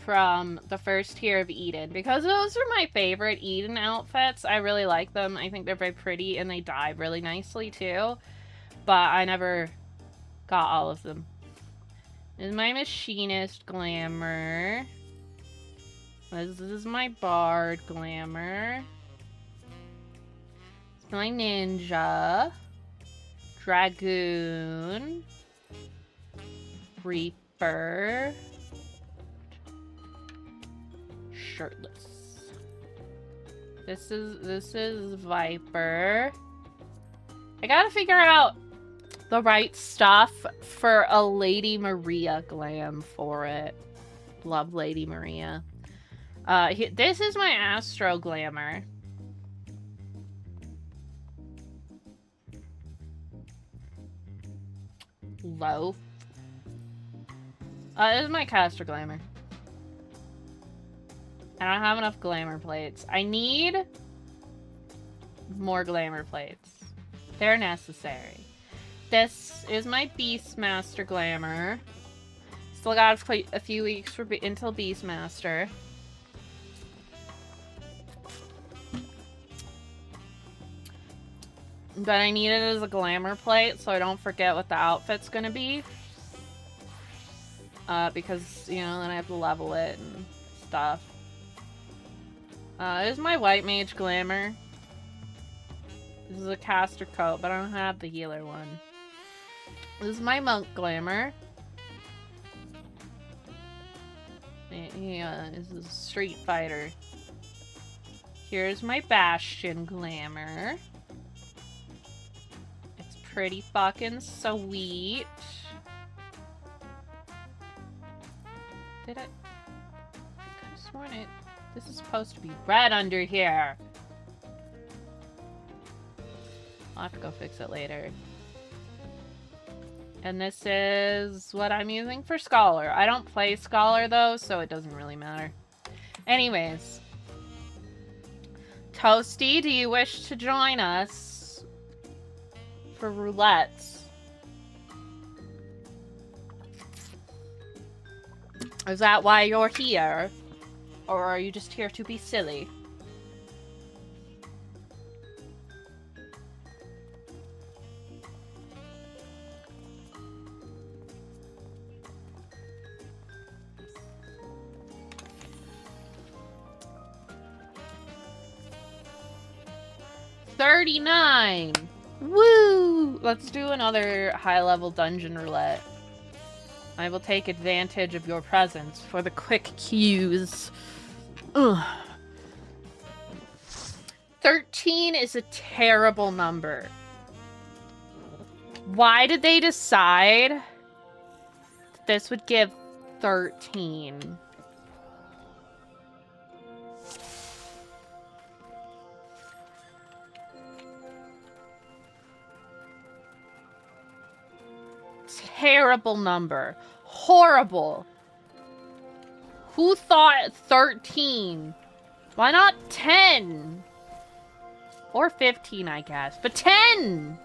from the first tier of Eden, because those are my favorite Eden outfits. I really like them. I think they're very pretty and they dye really nicely too, but I never got all of them. This is my Machinist glamour. This is my Bard glamour. It's my Ninja. Dragoon. Reaper. Shirtless. This is Viper. I gotta figure out the right stuff for a Lady Maria glam for it. Love Lady Maria. This is my Astro Glamour. Low. This is my Caster Glamour. I don't have enough glamour plates. I need more glamour plates. They're necessary. This is my Beastmaster Glamour. Still got a few weeks until Beastmaster. But I need it as a glamour plate so I don't forget what the outfit's gonna be. Because, you know, then I have to level it and stuff. This is my White Mage Glamour. This is a caster coat, but I don't have the healer one. This is my Monk Glamour. Yeah, this is a Street Fighter. Here's my Bastion Glamour. It's pretty fucking sweet. Did I could have sworn it. This is supposed to be red under here. I'll have to go fix it later. And this is what I'm using for Scholar. I don't play Scholar though, so it doesn't really matter. Anyways. Toasty, do you wish to join us for roulettes? Is that why you're here? Or are you just here to be silly? $39! Woo! Let's do another high-level dungeon roulette. I will take advantage of your presence for the quick cues. Ugh. 13 is a terrible number. Why did they decide that this would give 13? Terrible number. Horrible. Who thought 13? Why not 10? Or 15, I guess. But 10!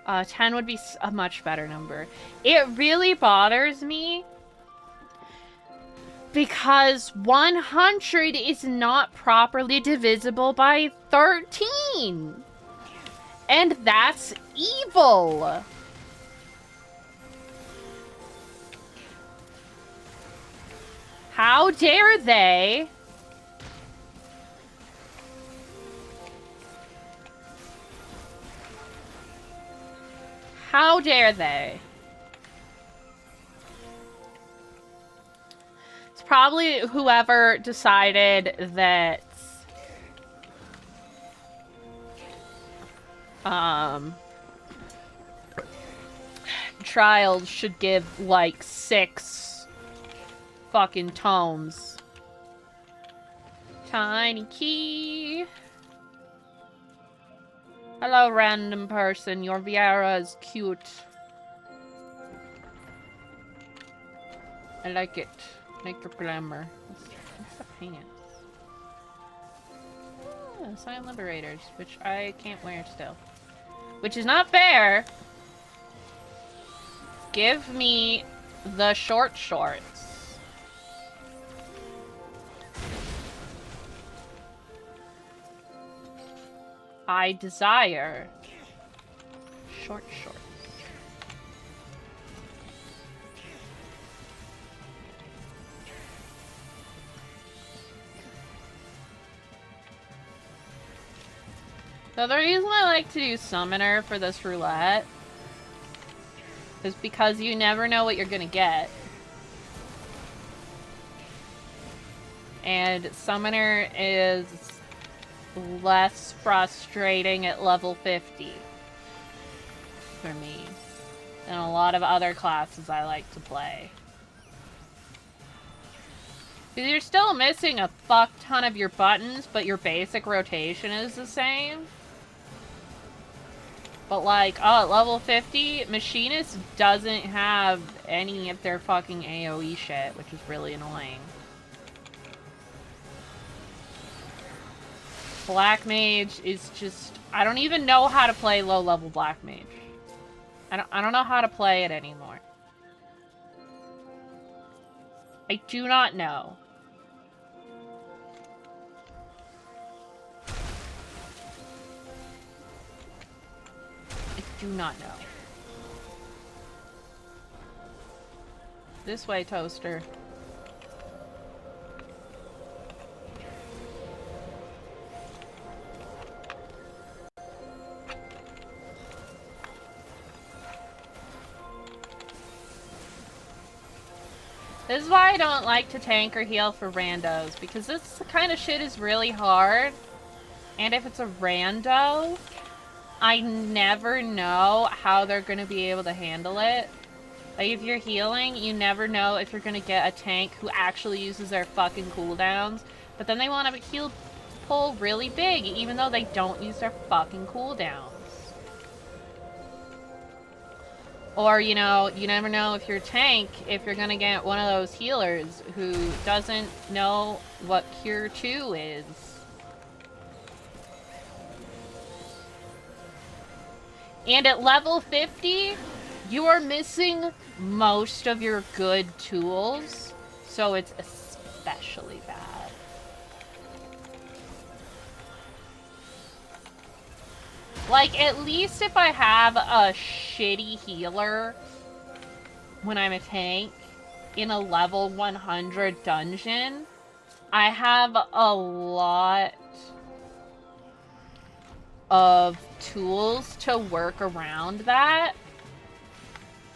10 would be a much better number. It really bothers me because 100 is not properly divisible by 13. And that's evil. How dare they? How dare they? It's probably whoever decided that trials should give like 6 fucking tomes. Tiny key. Hello, random person. Your Viera is cute. I like it. Like your glamour. What's the pants? Oh, Silent Liberators, which I can't wear still. Which is not fair. Give me the short shorts. I desire short shorts. So the reason I like to do Summoner for this roulette is because you never know what you're gonna get. And Summoner is less frustrating at level 50. for me than a lot of other classes I like to play. Because you're still missing a fuck ton of your buttons, but your basic rotation is the same. But like, oh, at level 50, Machinist doesn't have any of their fucking AoE shit, which is really annoying. Black Mage is just... I don't even know how to play low-level Black Mage. I don't know how to play it anymore. I do not know. I do not know. This way, Toaster. This is why I don't like to tank or heal for randos, because this kind of shit is really hard. And if it's a rando, I never know how they're going to be able to handle it. Like, if you're healing, you never know if you're going to get a tank who actually uses their fucking cooldowns. But then they want to heal pull really big, even though they don't use their fucking cooldowns. Or, you know, you never know if you're a tank, if you're gonna get one of those healers who doesn't know what Cure 2 is. And at level 50, you are missing most of your good tools, so it's especially bad. Like, at least if I have a shitty healer when I'm a tank in a level 100 dungeon, I have a lot of tools to work around that.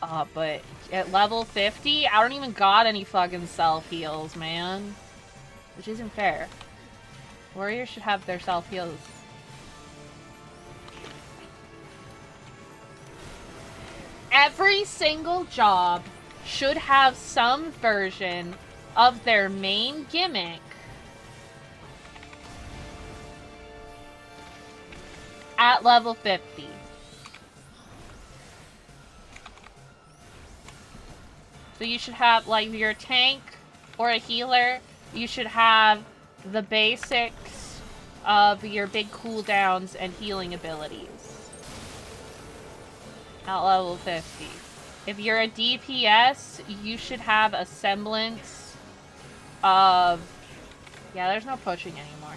But at level 50, I don't even got any fucking self-heals, man. Which isn't fair. Warriors should have their self-heals. Every single job should have some version of their main gimmick at level 50. So you should have, like, if you're a tank or a healer, you should have the basics of your big cooldowns and healing abilities at level 50. If you're a DPS, you should have a semblance of... Yeah, there's no pushing anymore.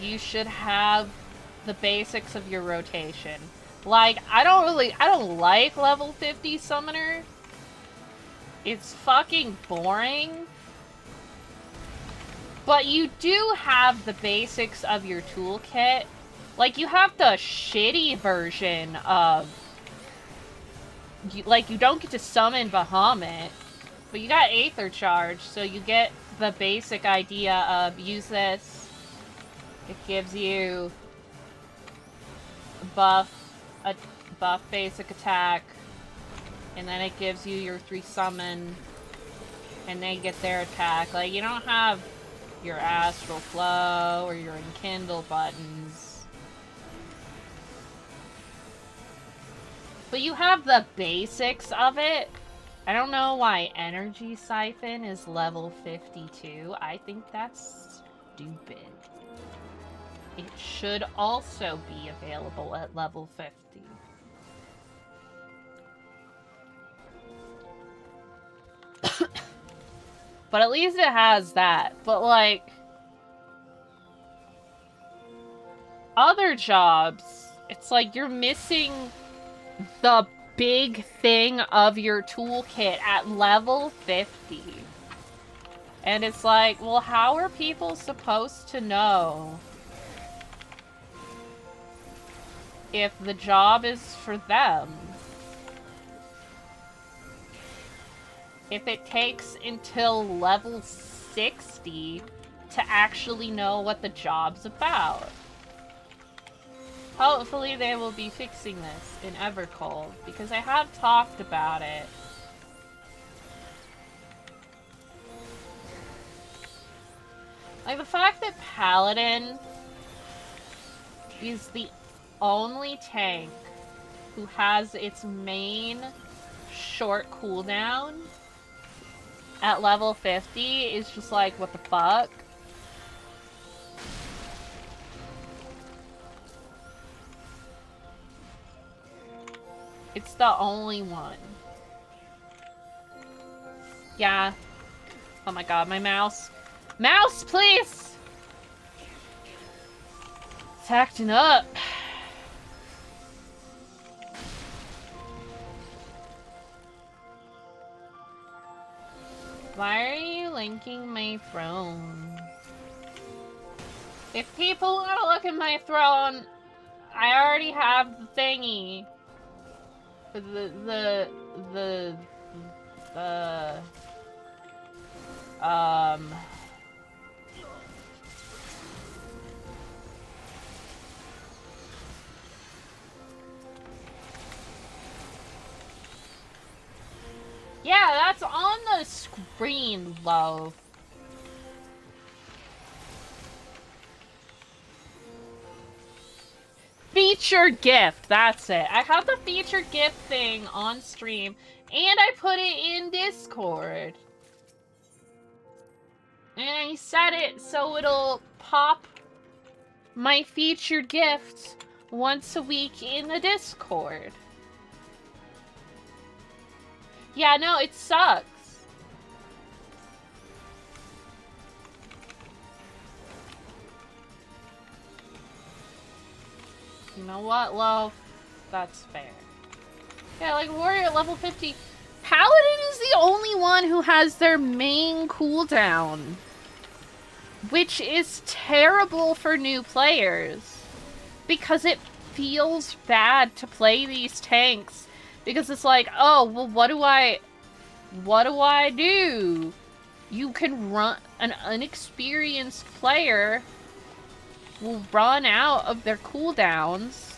You should have the basics of your rotation. Like, I don't like level 50 Summoner. It's fucking boring. But you do have the basics of your toolkit. Like, you have the shitty version of... Like, you don't get to summon Bahamut, but you got Aether Charge, so you get the basic idea of use this. It gives you a buff basic attack, and then it gives you your 3 summon, and they get their attack. Like, you don't have your Astral Flow or your Enkindle buttons. But you have the basics of it. I don't know why Energy Siphon is level 52. I think that's stupid. It should also be available at level 50. But at least it has that. But, like, other jobs, it's like you're missing the big thing of your toolkit at level 50. And it's like, well, how are people supposed to know if the job is for them? If it takes until level 60 to actually know what the job's about. Hopefully they will be fixing this in Evercold, because I have talked about it. Like, the fact that Paladin is the only tank who has its main short cooldown at level 50 is just like, what the fuck? It's the only one. Yeah. Oh my god, my mouse. Mouse, please! It's acting up. Why are you linking my throne? If people want to look at my throne, I already have the thingy. Yeah, that's on the screen, love. Featured gift, that's it. I have the featured gift thing on stream, and I put it in Discord. And I set it so it'll pop my featured gift once a week in the Discord. Yeah, no, it sucks. You know what, love? That's fair. Yeah, like Warrior at level 50. Paladin is the only one who has their main cooldown, which is terrible for new players because it feels bad to play these tanks because it's like, oh, well, what do I do? You can run, an inexperienced player will run out of their cooldowns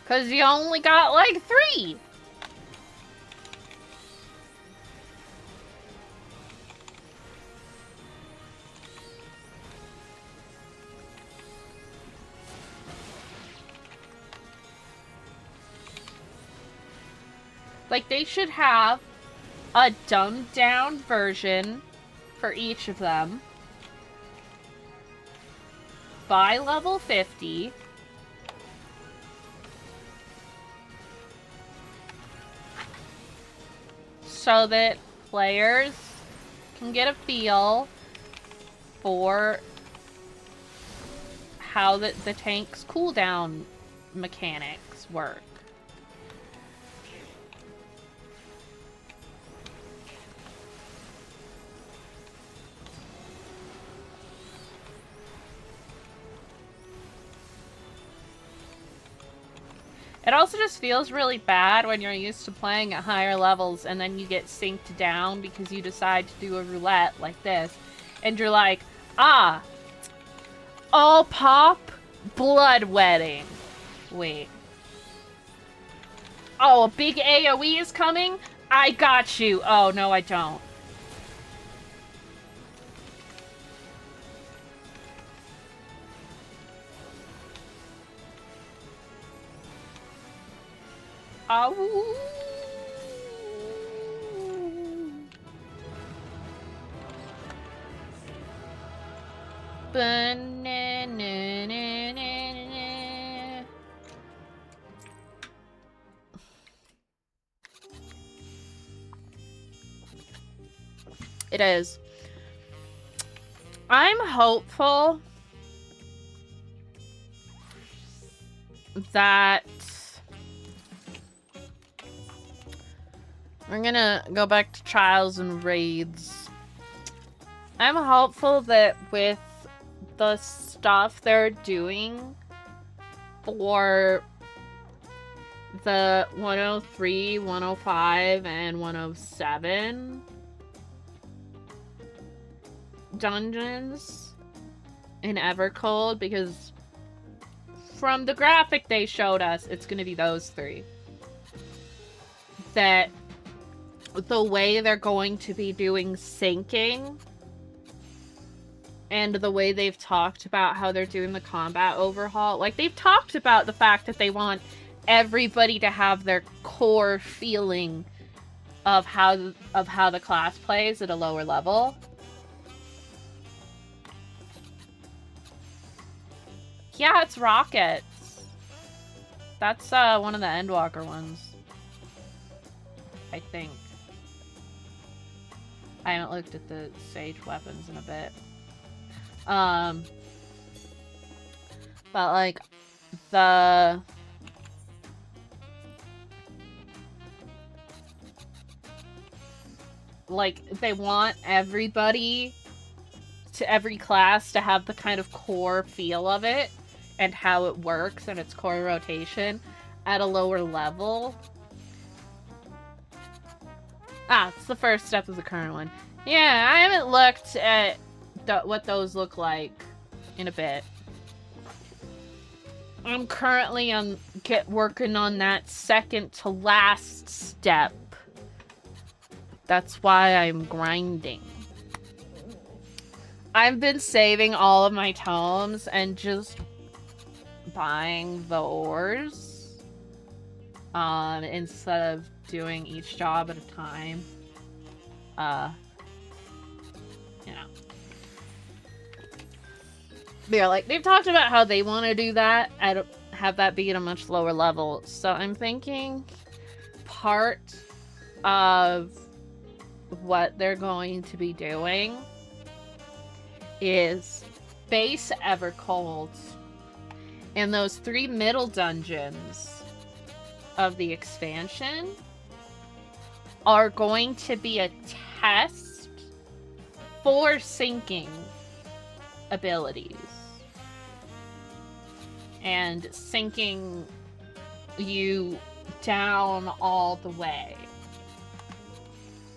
because you only got like 3. Like, they should have a dumbed down version for each of them by level 50. So that players can get a feel for how the tank's cooldown mechanics work. It also just feels really bad when you're used to playing at higher levels and then you get synced down because you decide to do a roulette like this. And you're like, ah, all pop, blood wedding. Wait. Oh, a big AoE is coming? I got you. Oh, no, I don't. Oh. It is. I'm hopeful that we're gonna go back to trials and raids. I'm hopeful that with the stuff they're doing for the 103, 105, and 107, dungeons in Evercold, because from the graphic they showed us, it's going to be those 3. That the way they're going to be doing syncing and the way they've talked about how they're doing the combat overhaul, like, they've talked about the fact that they want everybody to have their core feeling of how the class plays at a lower level. Yeah, it's rockets. That's one of the Endwalker ones, I think. I haven't looked at the Sage weapons in a bit. But like they want everybody to every class to have the kind of core feel of it and how it works and its core rotation at a lower level. Ah, it's the first step of the current one. Yeah, I haven't looked at what those look like in a bit. I'm currently working on that second to last step. That's why I'm grinding. I've been saving all of my tomes and just buying the ores instead of doing each job at a time. You know. They've talked about how they want to do that and have that be at a much lower level. So I'm thinking part of what they're going to be doing is base Evercold and those 3 middle dungeons of the expansion are going to be a test for syncing abilities and syncing you down all the way.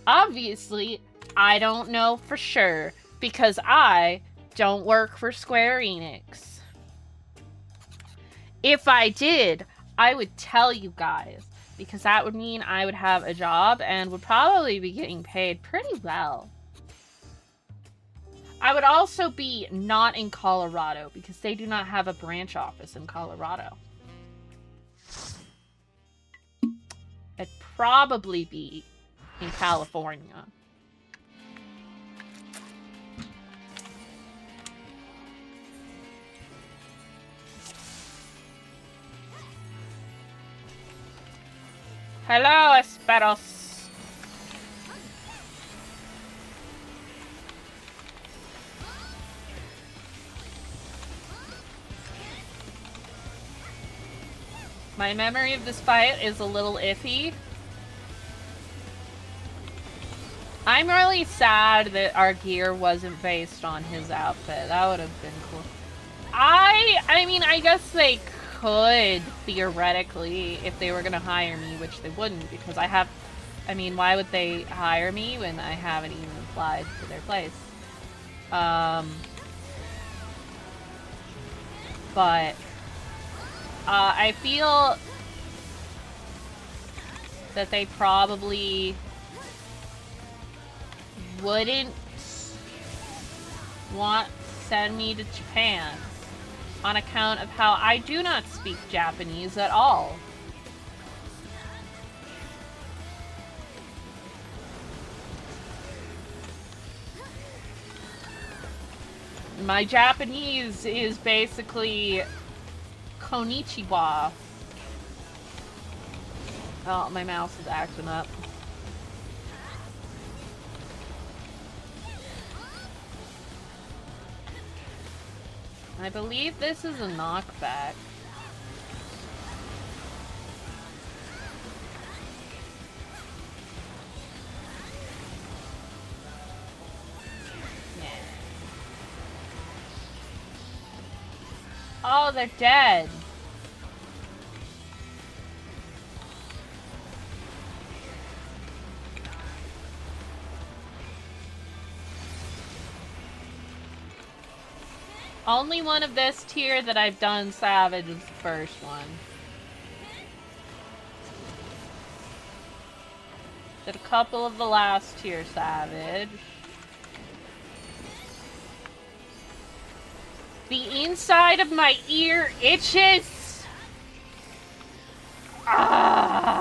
Obviously, I don't know for sure because I don't work for Square Enix. If I did, I would tell you guys, because that would mean I would have a job and would probably be getting paid pretty well. I would also be not in Colorado because they do not have a branch office in Colorado. I'd probably be in California. Hello, Esperos. My memory of this fight is a little iffy. I'm really sad that our gear wasn't based on his outfit. That would have been cool. I mean, I guess they could, theoretically, if they were gonna hire me, which they wouldn't, because I mean, why would they hire me when I haven't even applied for their place? But I feel that they probably wouldn't want to send me to Japan on account of how I do not speak Japanese at all. My Japanese is basically konnichiwa. Oh, my mouse is acting up. I believe this is a knockback. Yeah. Oh, they're dead. Only one of this tier that I've done Savage is the first one. Did a couple of the last tier Savage. The inside of my ear itches! Ah!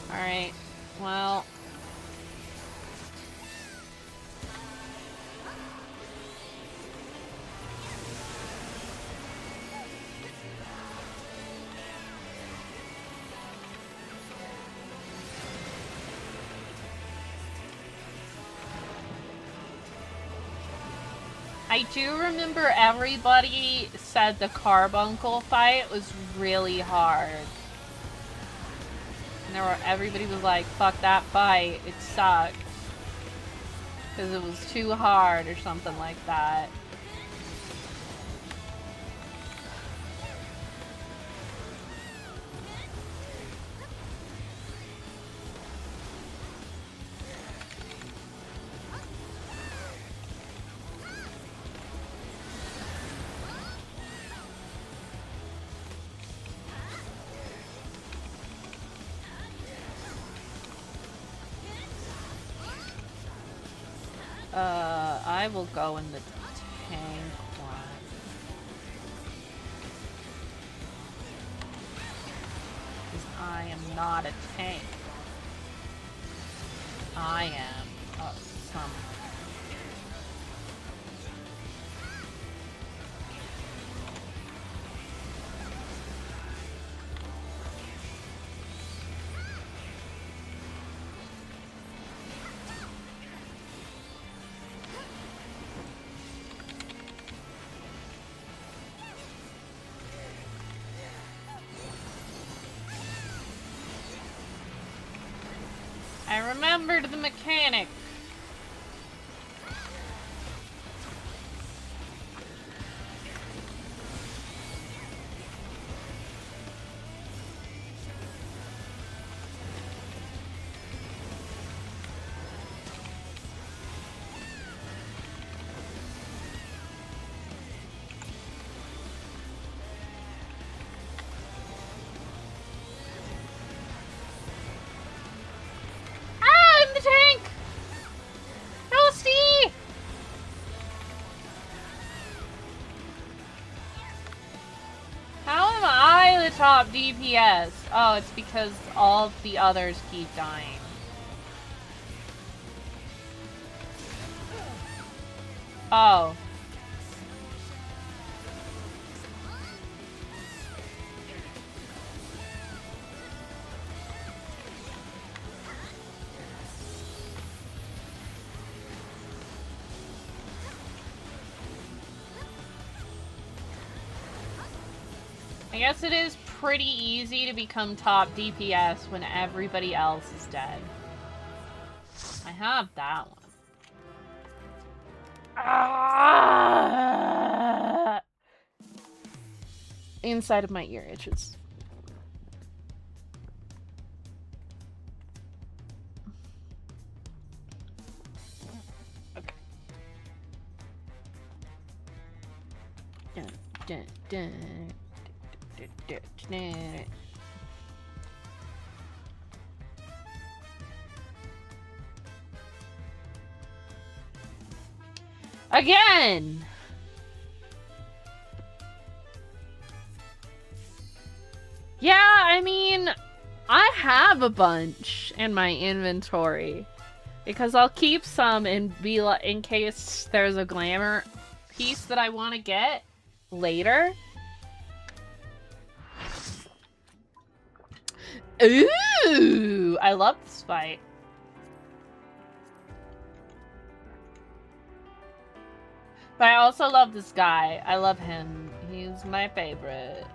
Alright, well... I do remember everybody said the Carbuncle fight was really hard. And everybody was like, fuck that fight, it sucked. Because it was too hard or something like that. I will go in the tank one. Because I am not a tank. I am some... I remembered the mechanic. Top DPS. Oh, it's because all the others keep dying. Oh. I guess it is pretty easy to become top DPS when everybody else is dead. I have that one. Ah! Inside of my ear itches. Okay. Dun, dun, dun. Again! Yeah, I mean, I have a bunch in my inventory. Because I'll keep some and be like, in case there's a glamour piece that I want to get later. Ooh, I love this fight. But I also love this guy. I love him. He's my favorite.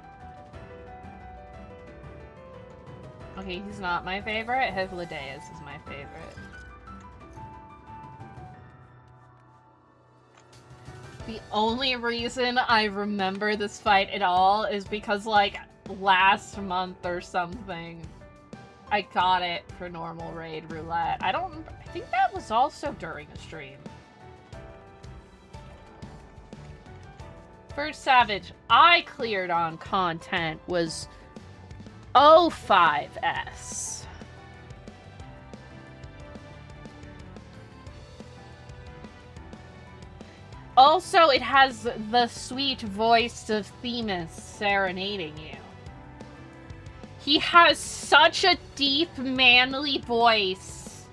Okay, he's not my favorite. Hyglideus is my favorite. The only reason I remember this fight at all is because, like, last month or something, I got it for normal raid roulette. I think that was also during a stream. First Savage I cleared on content was 05S. Also, it has the sweet voice of Themis serenading you. He has such a deep, manly voice.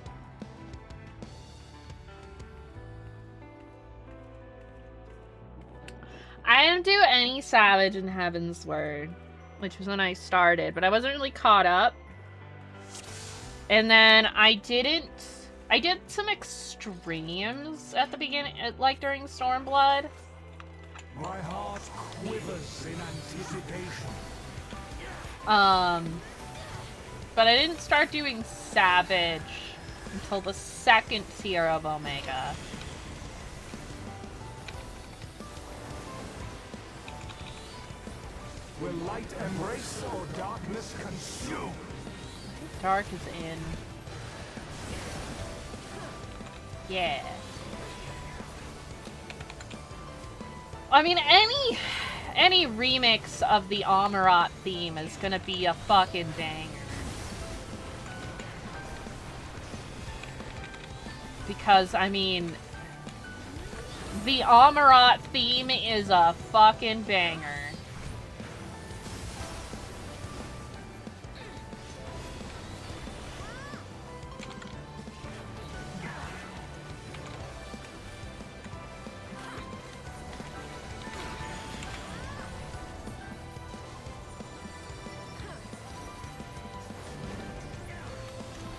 I didn't do any Savage in Heaven's Word, which was when I started, but I wasn't really caught up. And then I did some extremes at the beginning, like during Stormblood. My heart quivers in anticipation. But I didn't start doing Savage until the second tier of Omega. Will light embrace or darkness consume? Dark is in. Yeah. I mean, any remix of the Amarat theme is gonna be a fucking banger. Because, I mean, the Amarat theme is a fucking banger.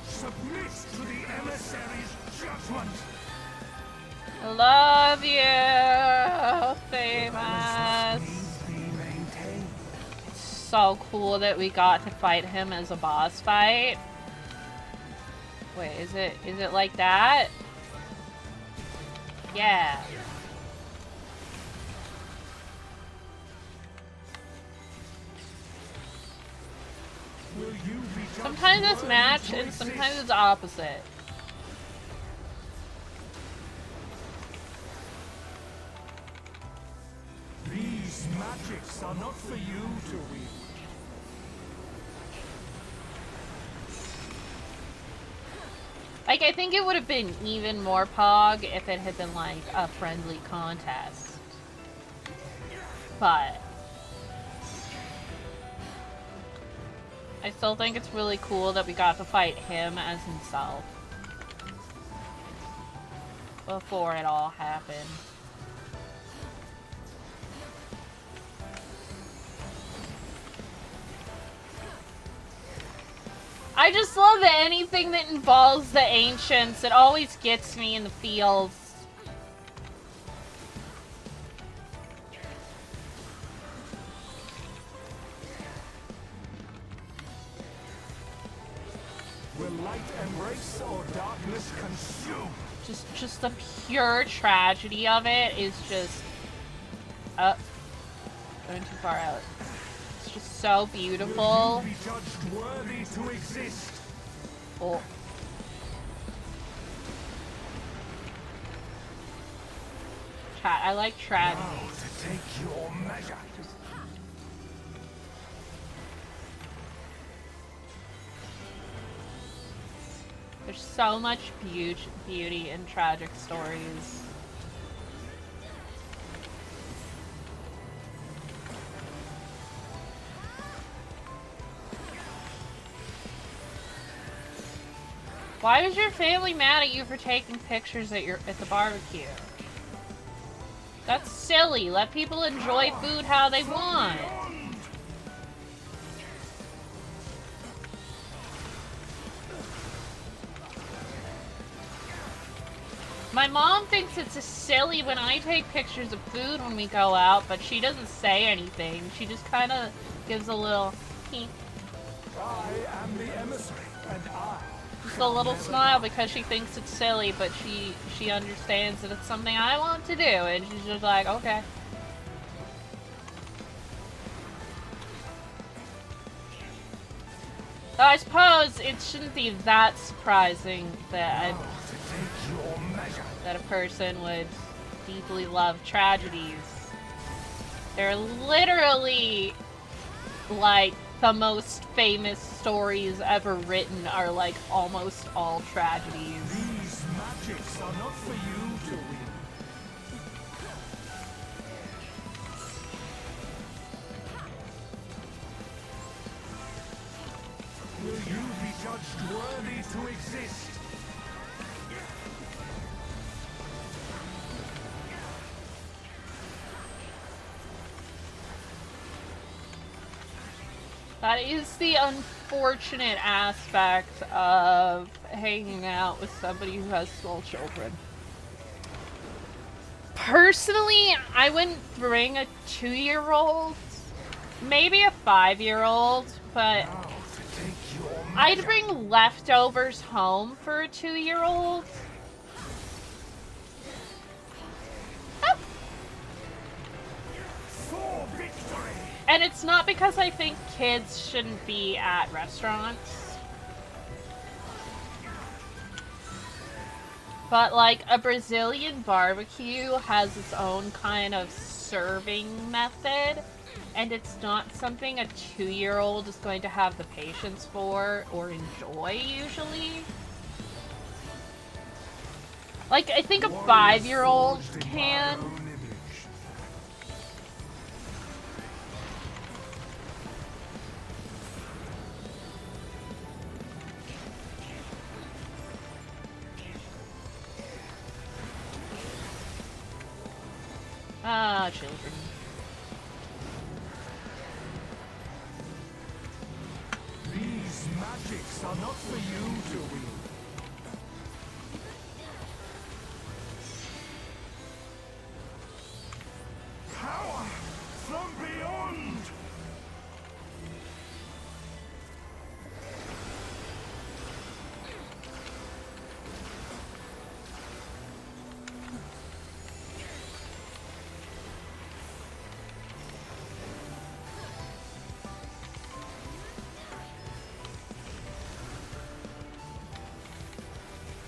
Submit to the emissary's judgment. Love you, Famous. Be maintained. It's so cool that we got to fight him as a boss fight. Wait, is it like that? Yeah. Will you be judged Sometimes it's worthy match to and sometimes exist? it's opposite. These magics are not for you to wield. Like, I think it would have been even more pog if it had been like a friendly contest. But I still think it's really cool that we got to fight him as himself before it all happened. I just love that anything that involves the ancients, it always gets me in the feels. Will light embrace or darkness consume? Just the pure tragedy of it is just going too far out. It's just so beautiful. Will you be judged worthy to exist? Oh. I like tragedy. Now to take your measure. There's so much beauty in tragic stories. Why was your family mad at you for taking pictures at the barbecue? That's silly. Let people enjoy food how they want. My mom thinks it's silly when I take pictures of food when we go out, but she doesn't say anything. She just kind of gives a little hink. I am the emissary, and I. Just a little smile because she thinks it's silly, but she understands that it's something I want to do, and she's just like, okay. Though I suppose it shouldn't be that surprising that a person would deeply love tragedies. They're literally, like, the most famous stories ever written are, like, almost all tragedies. These magics are not for you to win. Will you be judged worthy to exist? That is the unfortunate aspect of hanging out with somebody who has small children. Personally, I wouldn't bring a 2-year-old, maybe a 5-year-old, but I'd bring leftovers home for a 2-year-old. And it's not because I think kids shouldn't be at restaurants. But, like, a Brazilian barbecue has its own kind of serving method. And it's not something a 2-year-old is going to have the patience for or enjoy, usually. Like, I think a 5-year-old can. Ah, children. These magics are not for you to wield. Power from beyond!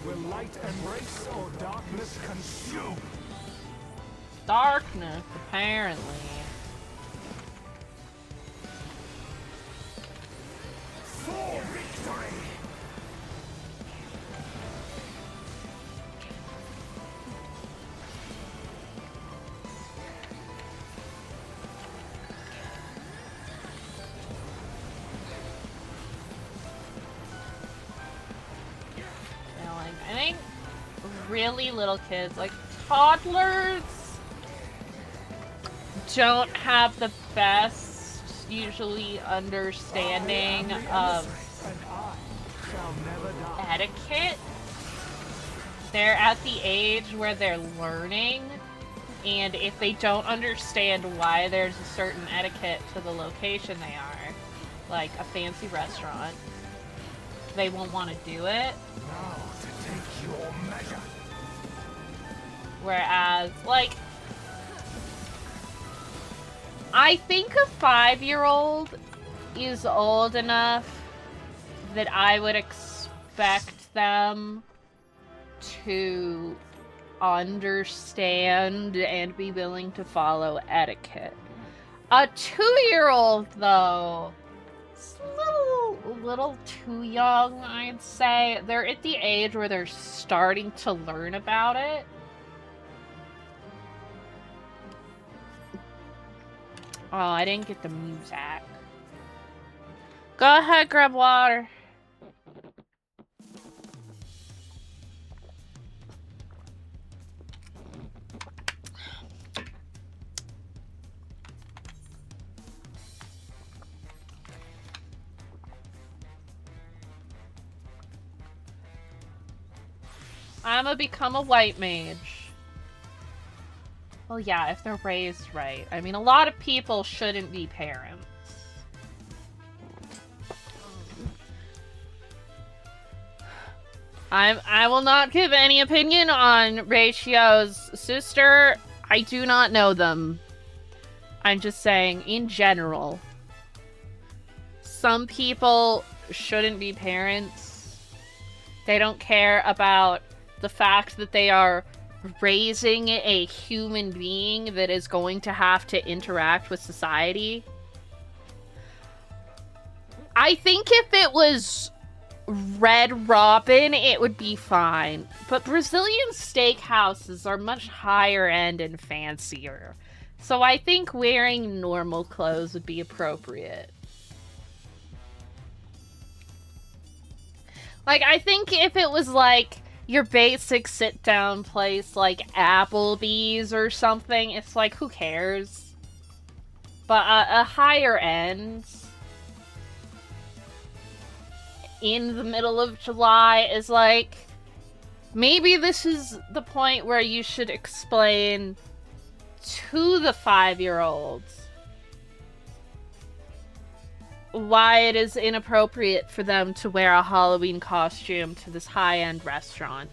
Will light embrace or darkness consume? Darkness, apparently. For victory! You know, like, I think really little kids, like toddlers, don't have the best, usually, understanding of etiquette. They're at the age where they're learning, and if they don't understand why there's a certain etiquette to the location they are, like a fancy restaurant, they won't want to do it. Now to take your measure. Whereas, like, I think a 5-year-old is old enough that I would expect them to understand and be willing to follow etiquette. A 2-year-old, though, is a little too young, I'd say. They're at the age where they're starting to learn about it. Oh, I didn't get the music. Go ahead, grab water. I'ma become a white mage. Well, yeah, if they're raised right. I mean, a lot of people shouldn't be parents. I will not give any opinion on Ratio's sister. I do not know them. I'm just saying, in general, some people shouldn't be parents. They don't care about the fact that they are raising a human being that is going to have to interact with society. I think if it was Red Robin, it would be fine. But Brazilian steakhouses are much higher end and fancier. So I think wearing normal clothes would be appropriate. Like, I think if it was like your basic sit-down place like Applebee's or something, it's like, who cares? But a higher end in the middle of July is like, maybe this is the point where you should explain to the 5-year-olds why it is inappropriate for them to wear a Halloween costume to this high-end restaurant.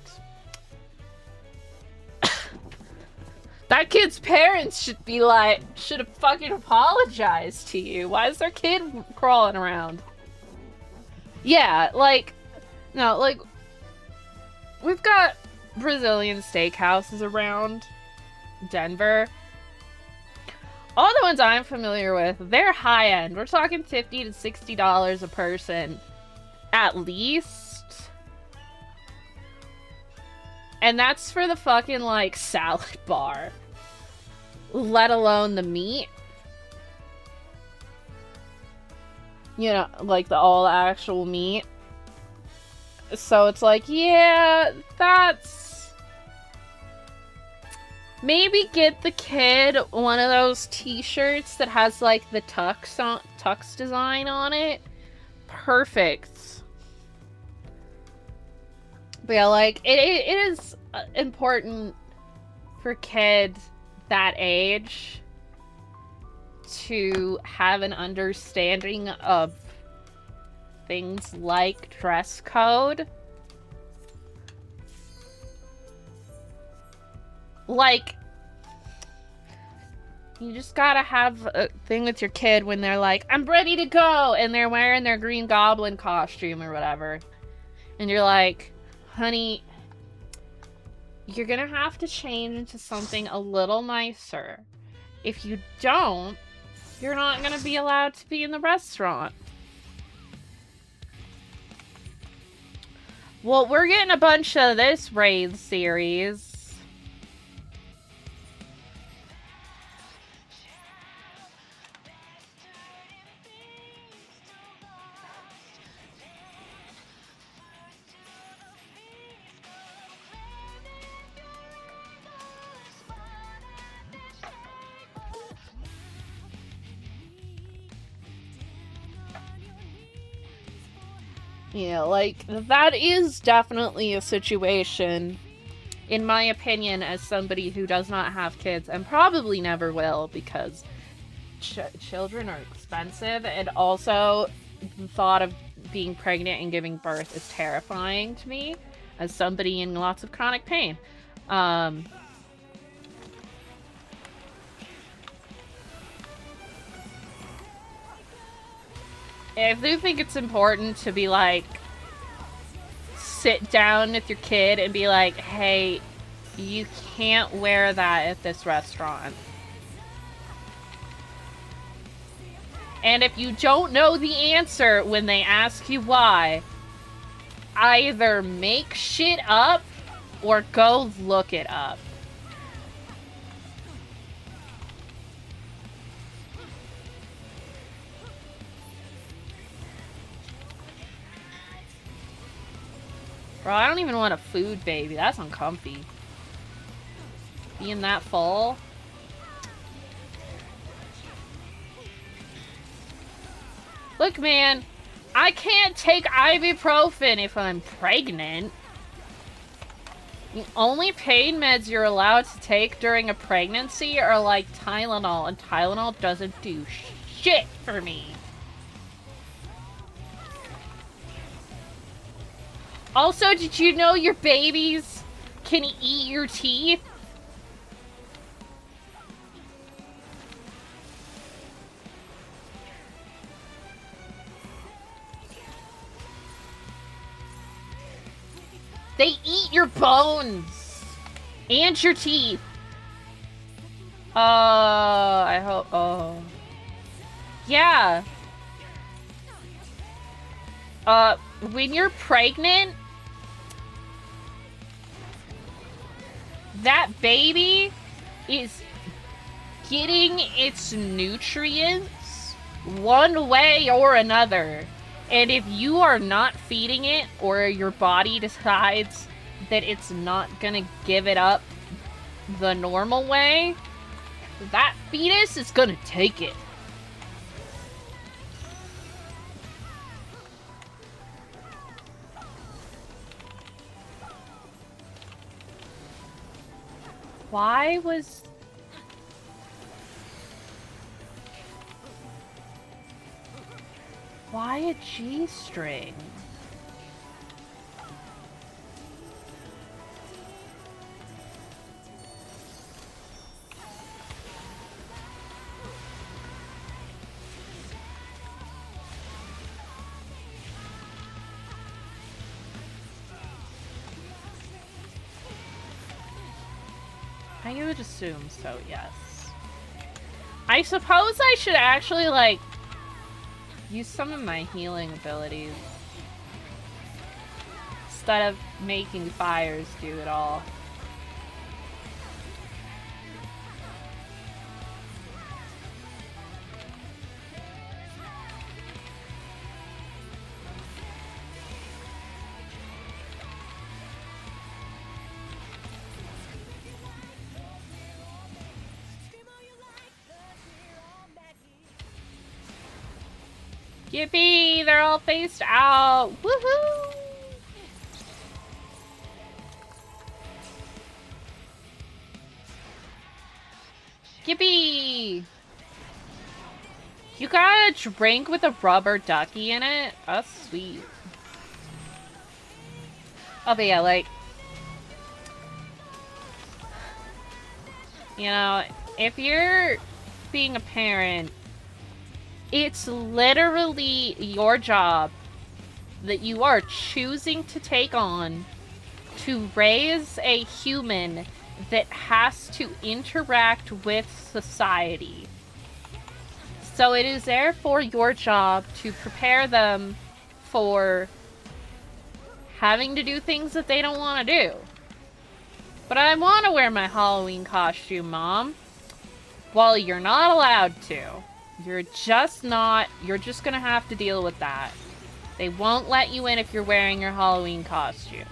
That kid's parents should be like, should have fucking apologized to you. Why is their kid crawling around? Yeah, like, no, like, we've got Brazilian steakhouses around Denver. All the ones I'm familiar with, they're high-end. We're talking $50 to $60 a person, at least. And that's for the fucking, like, salad bar. Let alone the meat. You know, like the all-actual meat. So it's like, yeah, that's... Maybe get the kid one of those t-shirts that has, like, the tux design on it. Perfect. But yeah, like, it is important for kids that age to have an understanding of things like dress code. Like, you just gotta have a thing with your kid when they're like, I'm ready to go, and they're wearing their Green Goblin costume or whatever. And you're like, honey, you're gonna have to change into something a little nicer. If you don't, you're not gonna be allowed to be in the restaurant. Well, we're getting a bunch of this raid series. Yeah, like, that is definitely a situation, in my opinion, as somebody who does not have kids, and probably never will, because children are expensive, and also the thought of being pregnant and giving birth is terrifying to me, as somebody in lots of chronic pain. I do think it's important to be like, sit down with your kid and be like, hey, you can't wear that at this restaurant. And if you don't know the answer when they ask you why, either make shit up or go look it up. Bro, I don't even want a food baby. That's uncomfy. Being that full. Look, man. I can't take ibuprofen if I'm pregnant. The only pain meds you're allowed to take during a pregnancy are like Tylenol, and Tylenol doesn't do shit for me. Also, did you know your babies can eat your teeth? your bones! And your teeth! I hope... Oh. Yeah. When you're pregnant, that baby is getting its nutrients one way or another. And if you are not feeding it, or your body decides that it's not gonna give it up the normal way, that fetus is gonna take it. Why was... Why a G-string? I would assume so, yes. I suppose I should actually, like, use some of my healing abilities instead of making fires do it all. Yippee! They're all faced out! Woohoo! Yippee! You got a drink with a rubber ducky in it? That's sweet. Oh, but yeah, like... You know, if you're being a parent, it's literally your job that you are choosing to take on to raise a human that has to interact with society. So it is therefore your job to prepare them for having to do things that they don't want to do. But I want to wear my Halloween costume, Mom. Well, you're not allowed to. You're just gonna have to deal with that. They won't let you in if you're wearing your Halloween costume.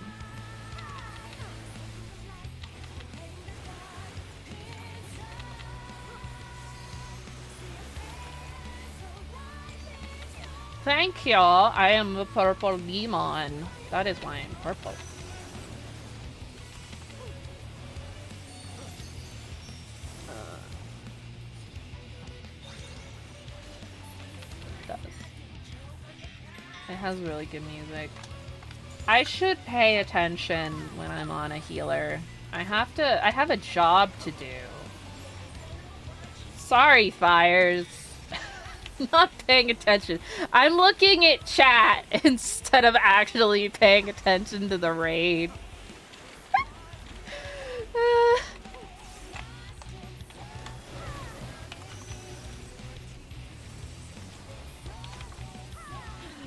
Thank you. I am a purple demon. That is why I'm purple. It has really good music. I should pay attention when I'm on a healer. I have a job to do. Sorry, Fires. Not paying attention. I'm looking at chat instead of actually paying attention to the raid.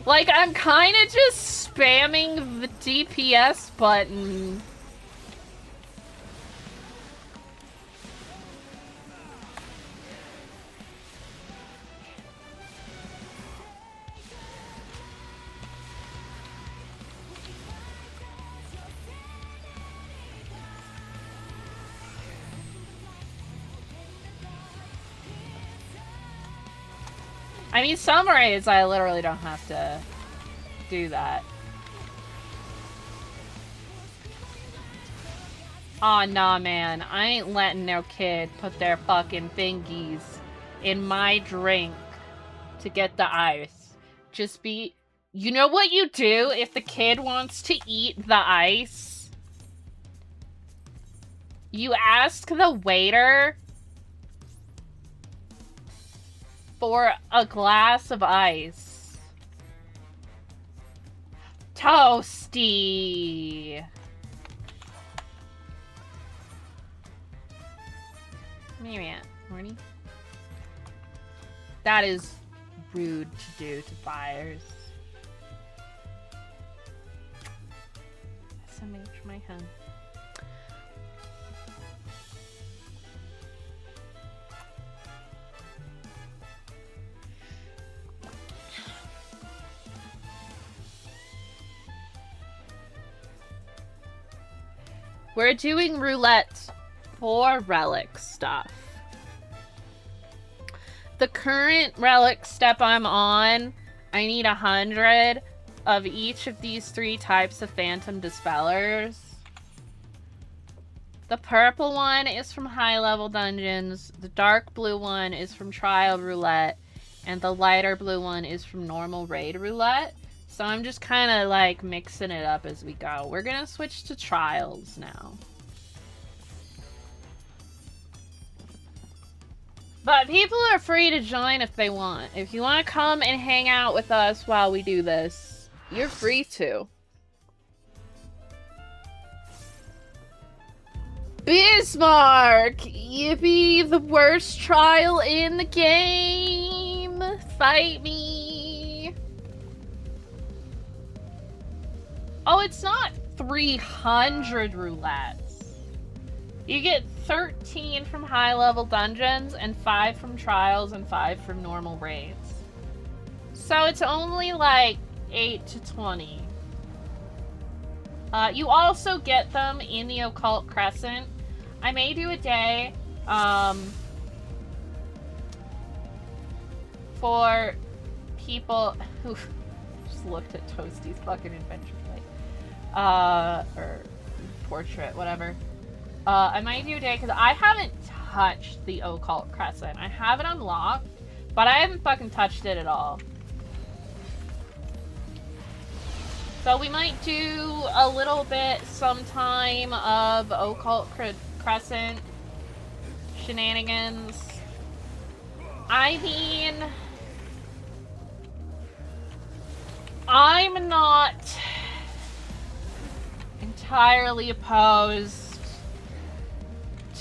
Like, I'm kind of just spamming the DPS button. I mean, some raids I literally don't have to do that. Aw, nah, man. I ain't letting no kid put their fucking fingies in my drink to get the ice. Just be... You know what you do if the kid wants to eat the ice? You ask the waiter for a glass of ice. Toasty. Where you at, horny? That is rude to do to fires. SMH my home. We're doing roulette for relic stuff. The current relic step I'm on, I need 100 of each of these 3 types of phantom dispellers. The purple one is from high level dungeons, the dark blue one is from trial roulette, and the lighter blue one is from normal raid roulette. So I'm just kind of like mixing it up as we go. We're gonna switch to trials now. But people are free to join if they want. If you want to come and hang out with us while we do this, you're free to. Bismarck! Yippee, the worst trial in the game! Fight me! Oh, it's not 300 roulettes. You get 13 from high-level dungeons, and 5 from trials, and 5 from normal raids. So it's only like 8 to 20. You also get them in the Occult Crescent. I may do a day, for people who just looked at Toasty's fucking adventure plate. Or portrait, whatever. I might do a day, because I haven't touched the Occult Crescent. I have it unlocked, but I haven't fucking touched it at all. So we might do a little bit sometime of Occult Crescent shenanigans. I mean, I'm not entirely opposed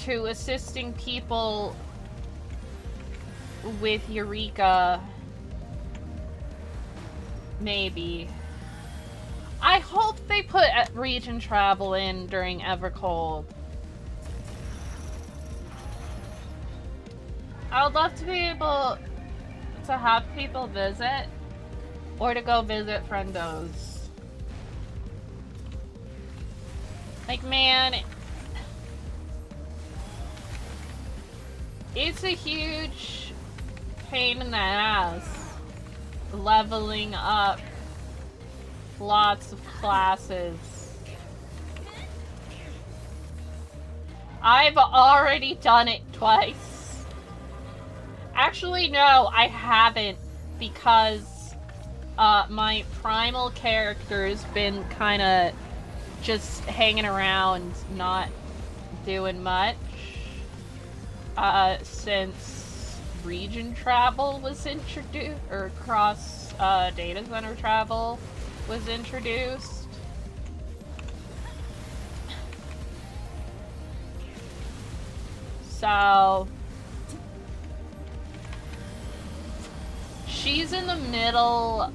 to assisting people with Eureka. Maybe. I hope they put region travel in during Evercold. I would love to be able to have people visit, or to go visit friendos. Like, man, it's a huge pain in the ass leveling up lots of classes. I've already done it twice. Actually, no, I haven't, because my primal character's been kind of just hanging around, not doing much, since region travel was introduced, or cross data center travel was introduced. So she's in the middle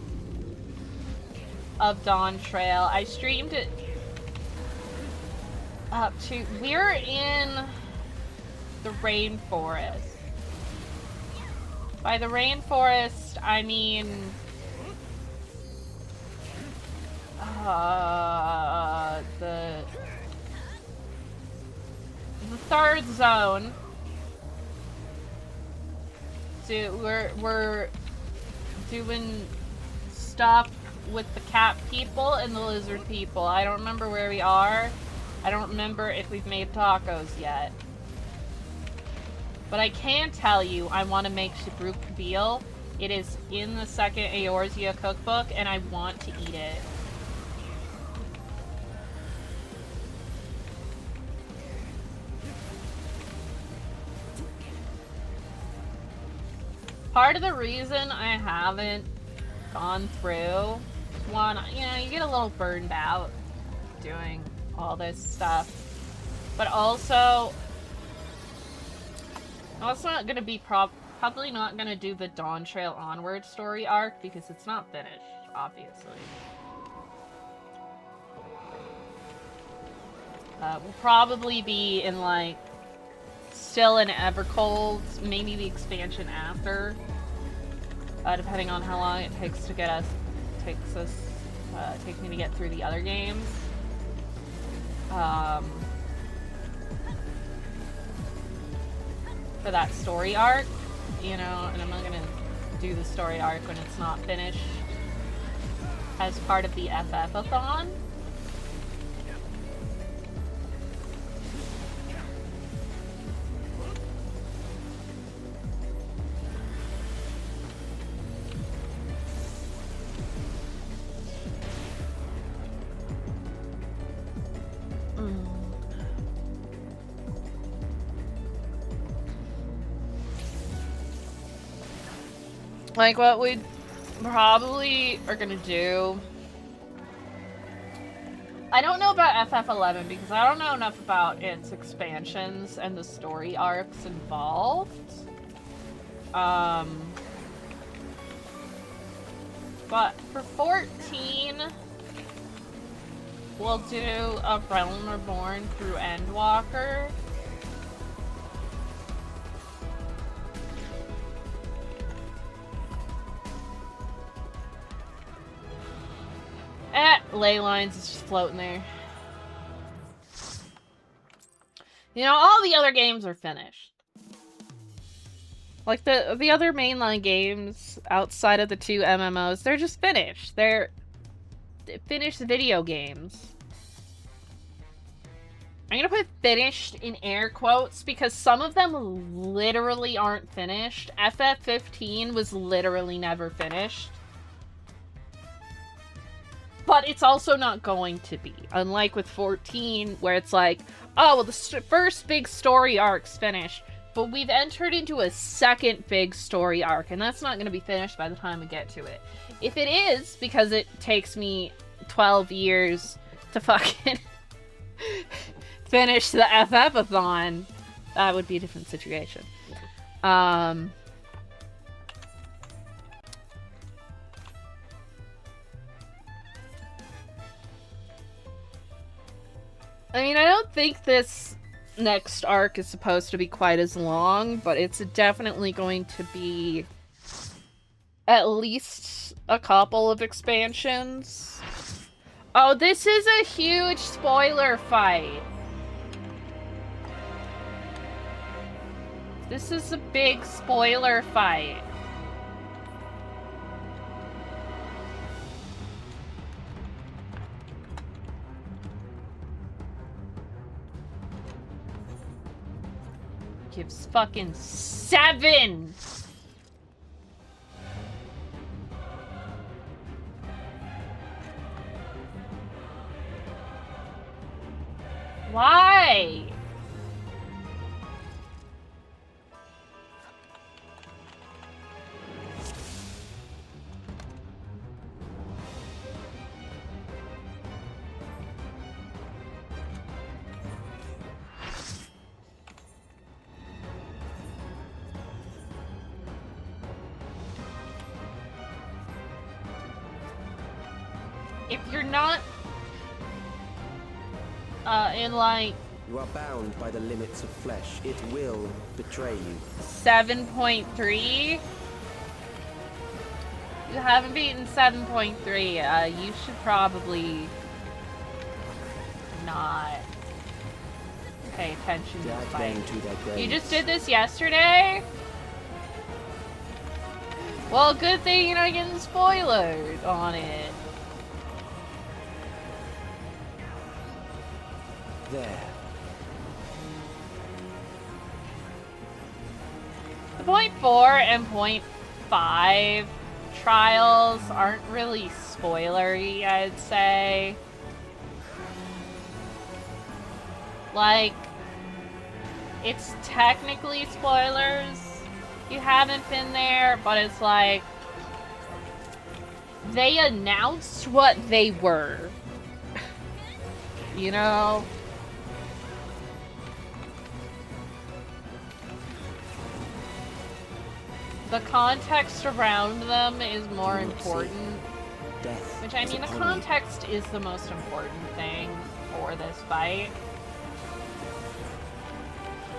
of Dawn Trail. I streamed it up to, we're in the rainforest. By the rainforest, I mean the third zone. So we're doing stuff with the cat people and the lizard people. I don't remember where we are. I don't remember if we've made tacos yet. But I can tell you, I want to make Shabruk Kabeel. It is in the second Eorzea cookbook, and I want to eat it. Part of the reason I haven't gone through, one, you know, you get a little burned out doing all this stuff, but also Also not gonna be probably not gonna do the Dawn Trail Onward story arc because it's not finished, obviously. We'll probably be in like still in Evercold, maybe the expansion after, depending on how long it takes to get takes me to get through the other games. For that story arc, you know, and I'm not gonna do the story arc when it's not finished as part of the FF-a-thon. Like, what we probably are gonna do... I don't know about FF11 because I don't know enough about its expansions and the story arcs involved. But for 14, we'll do a Realm Reborn through Endwalker. Ley lines is just floating there. You know, all the other games are finished. Like, the other mainline games outside of the 2 MMOs, they're just finished. They're finished video games. I'm gonna put finished in air quotes because some of them literally aren't finished. FF15 was literally never finished. But it's also not going to be. Unlike with 14, where it's like, oh, well, the first big story arc's finished, but we've entered into a second big story arc, and that's not going to be finished by the time we get to it. If it is, because it takes me 12 years to fucking finish the FF-a-thon, that would be a different situation. I mean, I don't think this next arc is supposed to be quite as long, but it's definitely going to be at least a couple of expansions. Oh, this is a huge spoiler fight. This is a big spoiler fight. Gives fucking 7! Why? If you're not in like You are bound by the limits of flesh. It will betray you. 7.3, you haven't beaten 7.3. You should probably not pay attention to this fight. You just did this yesterday? Well, good thing you're not getting spoiled on it. There. The 0.4 and 0.5 trials aren't really spoilery, I'd say. Like, it's technically spoilers. You haven't been there, but it's like, they announced what they were. You know? the context around them is more Do not see. important. Death Which, I is mean, the upon you. context is the most important thing for this fight.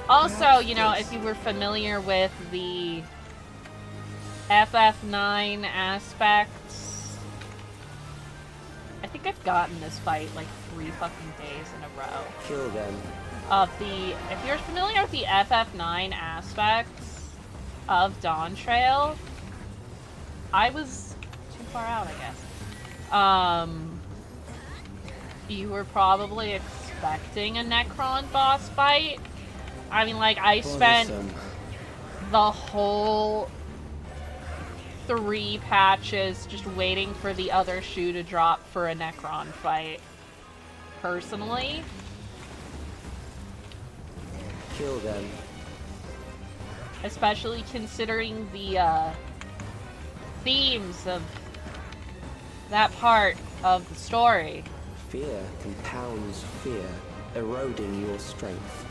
Also, Perhaps you know, this. if you were familiar with the FF9 aspects, I think I've gotten this fight like 3 fucking days in a row. Kill them. If you're familiar with the FF9 aspects of Dawn Trail, I was too far out, I guess. You were probably expecting a Necron boss fight. I mean, like, I spent Bothersome. the whole 3 patches just waiting for the other shoe to drop for a Necron fight. Personally. Kill them. Especially considering the, themes of that part of the story. Fear compounds fear, eroding your strength.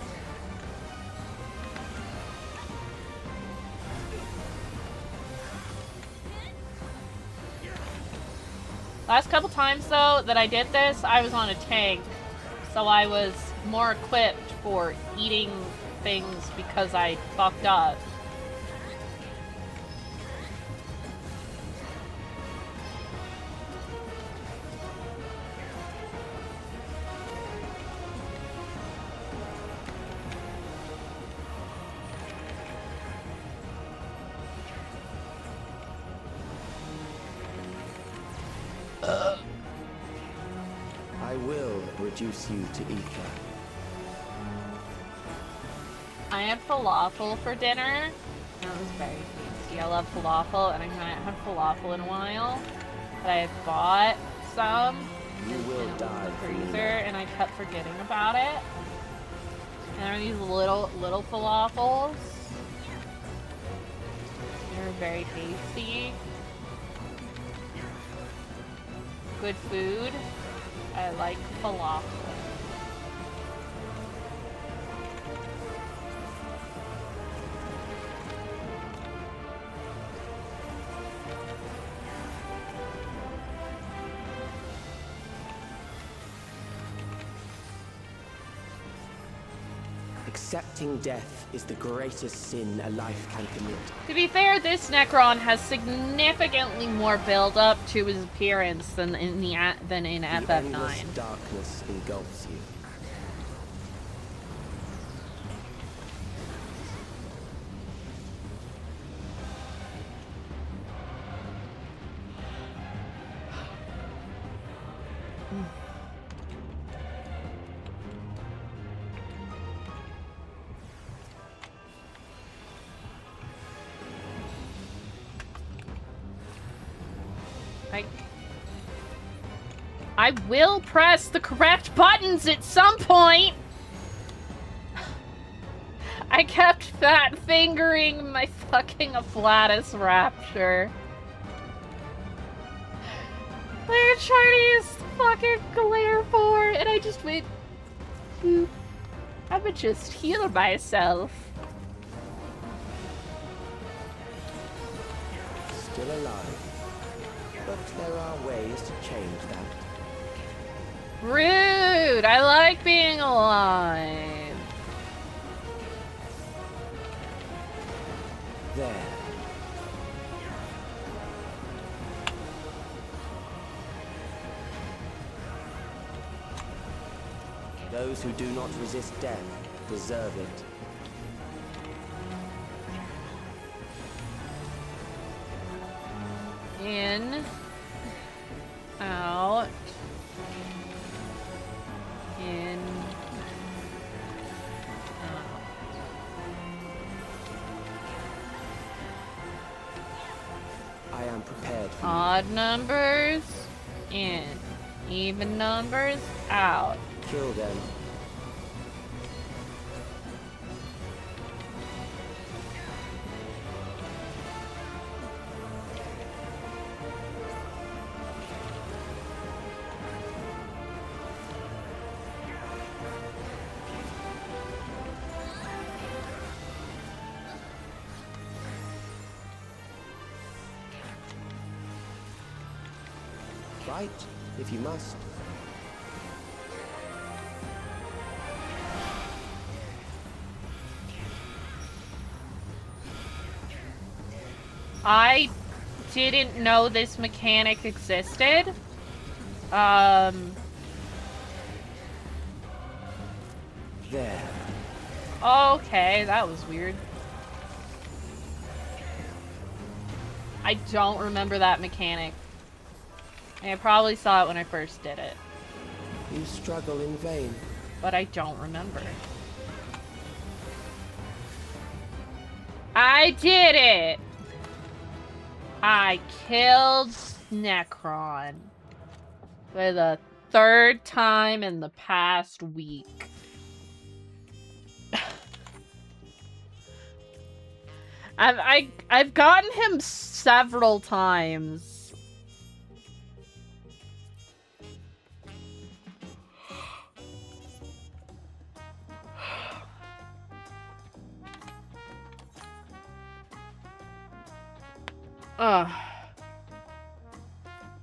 Last couple times, though, that I did this, I was on a tank, so I was more equipped for eating things because I fucked up. I will reduce you to ether. I had falafel for dinner. That was very tasty. I love falafel, and I haven't had falafel in a while. But I had bought some. You and will it was in die the for freezer, me. and I kept forgetting about it. And there are these little falafels. They're very tasty. Good food. I like falafel. Accepting death is the greatest sin a life can commit. To be fair, this Necron has significantly more build-up to his appearance than in The endless FF9. darkness engulfs you. I will press the correct buttons at some point! I kept fat fingering my fucking Afflatus Rapture. They're trying to use fucking glare for, and I just went, boop. I'ma just heal myself. Still alive. But there are ways to change that. Rude! I like being alive. There. Those who do not resist death deserve it. In. Out. In. Out. I am prepared for you. Odd numbers. In. Even numbers. Out. Kill them. Fight if you must. I didn't know this mechanic existed. There. Okay, that was weird. I don't remember that mechanic. I probably saw it when I first did it, You struggle in vain. but I don't remember. I did it! I killed Necron for the 3rd time in the past week. I've gotten him several times.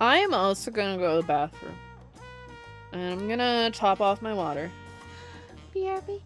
I am also gonna go to the bathroom. And I'm gonna top off my water. BRB.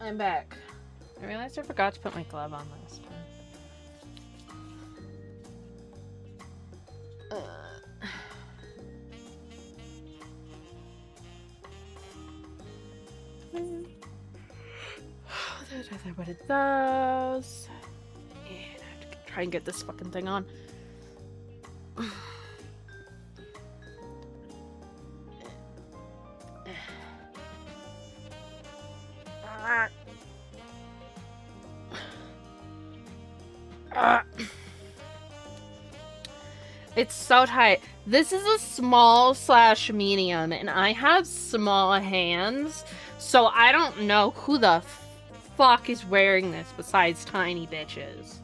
I'm back. I realized I forgot to put my glove on last time. That's what it does. And I have to try and get this fucking thing on. It's so tight. This is a small / medium, and I have small hands, so I don't know who the fuck is wearing this besides tiny bitches.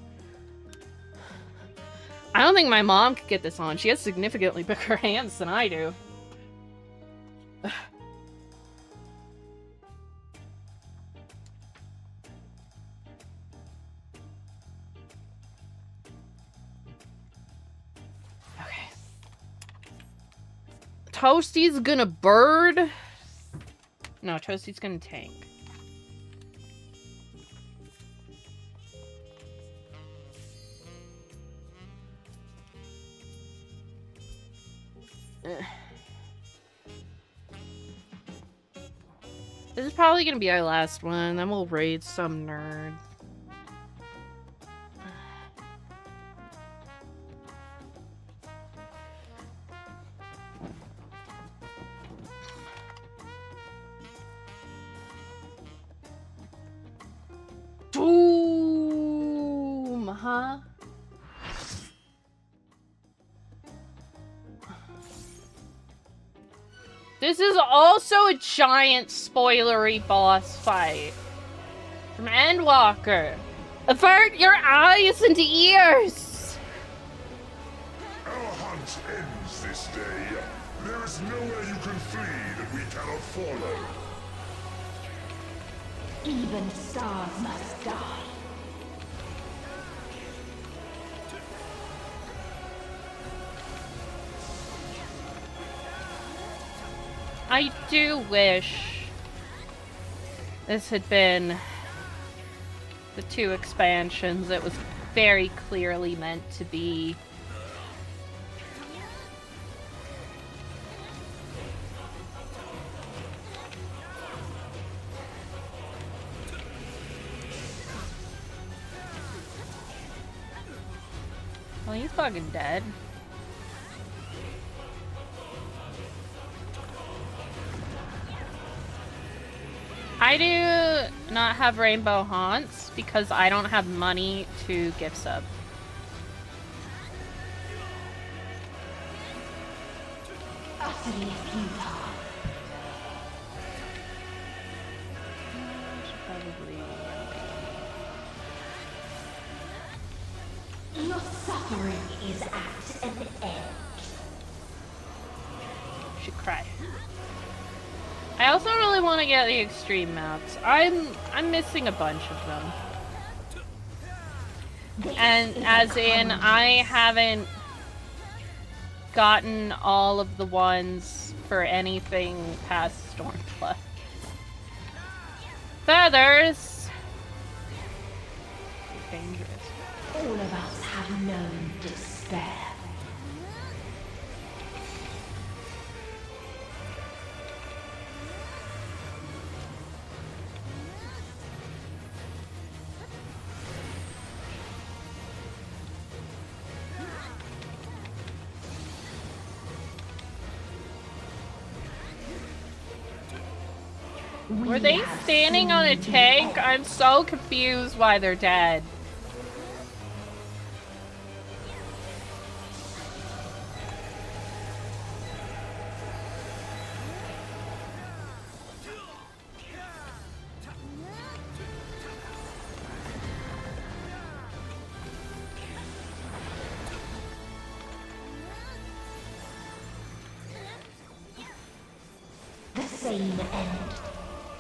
I don't think my mom could get this on. She has significantly bigger hands than I do. Toasty's gonna bird. No, Toasty's gonna tank. This is probably gonna be our last one, then we'll raid some nerd. Boom, huh? This is also a giant spoilery boss fight from Endwalker. Avert your eyes and ears! Our hunt ends this day. There is nowhere you can flee that we cannot follow. Even stars must die. I do wish this had been the 2 expansions. It was very clearly meant to be. Well, he's fucking dead. I do not have Rainbow Haunts because I don't have money to gift sub. Utterly futile. Your suffering is at an end. Should cry. I also really want to get the extreme maps. I'm missing a bunch of them. And as in, I haven't gotten all of the ones for anything past Stormflood. Feathers! Dangerous. All of us have known despair. Were they standing on a tank? I'm so confused why they're dead. The same end.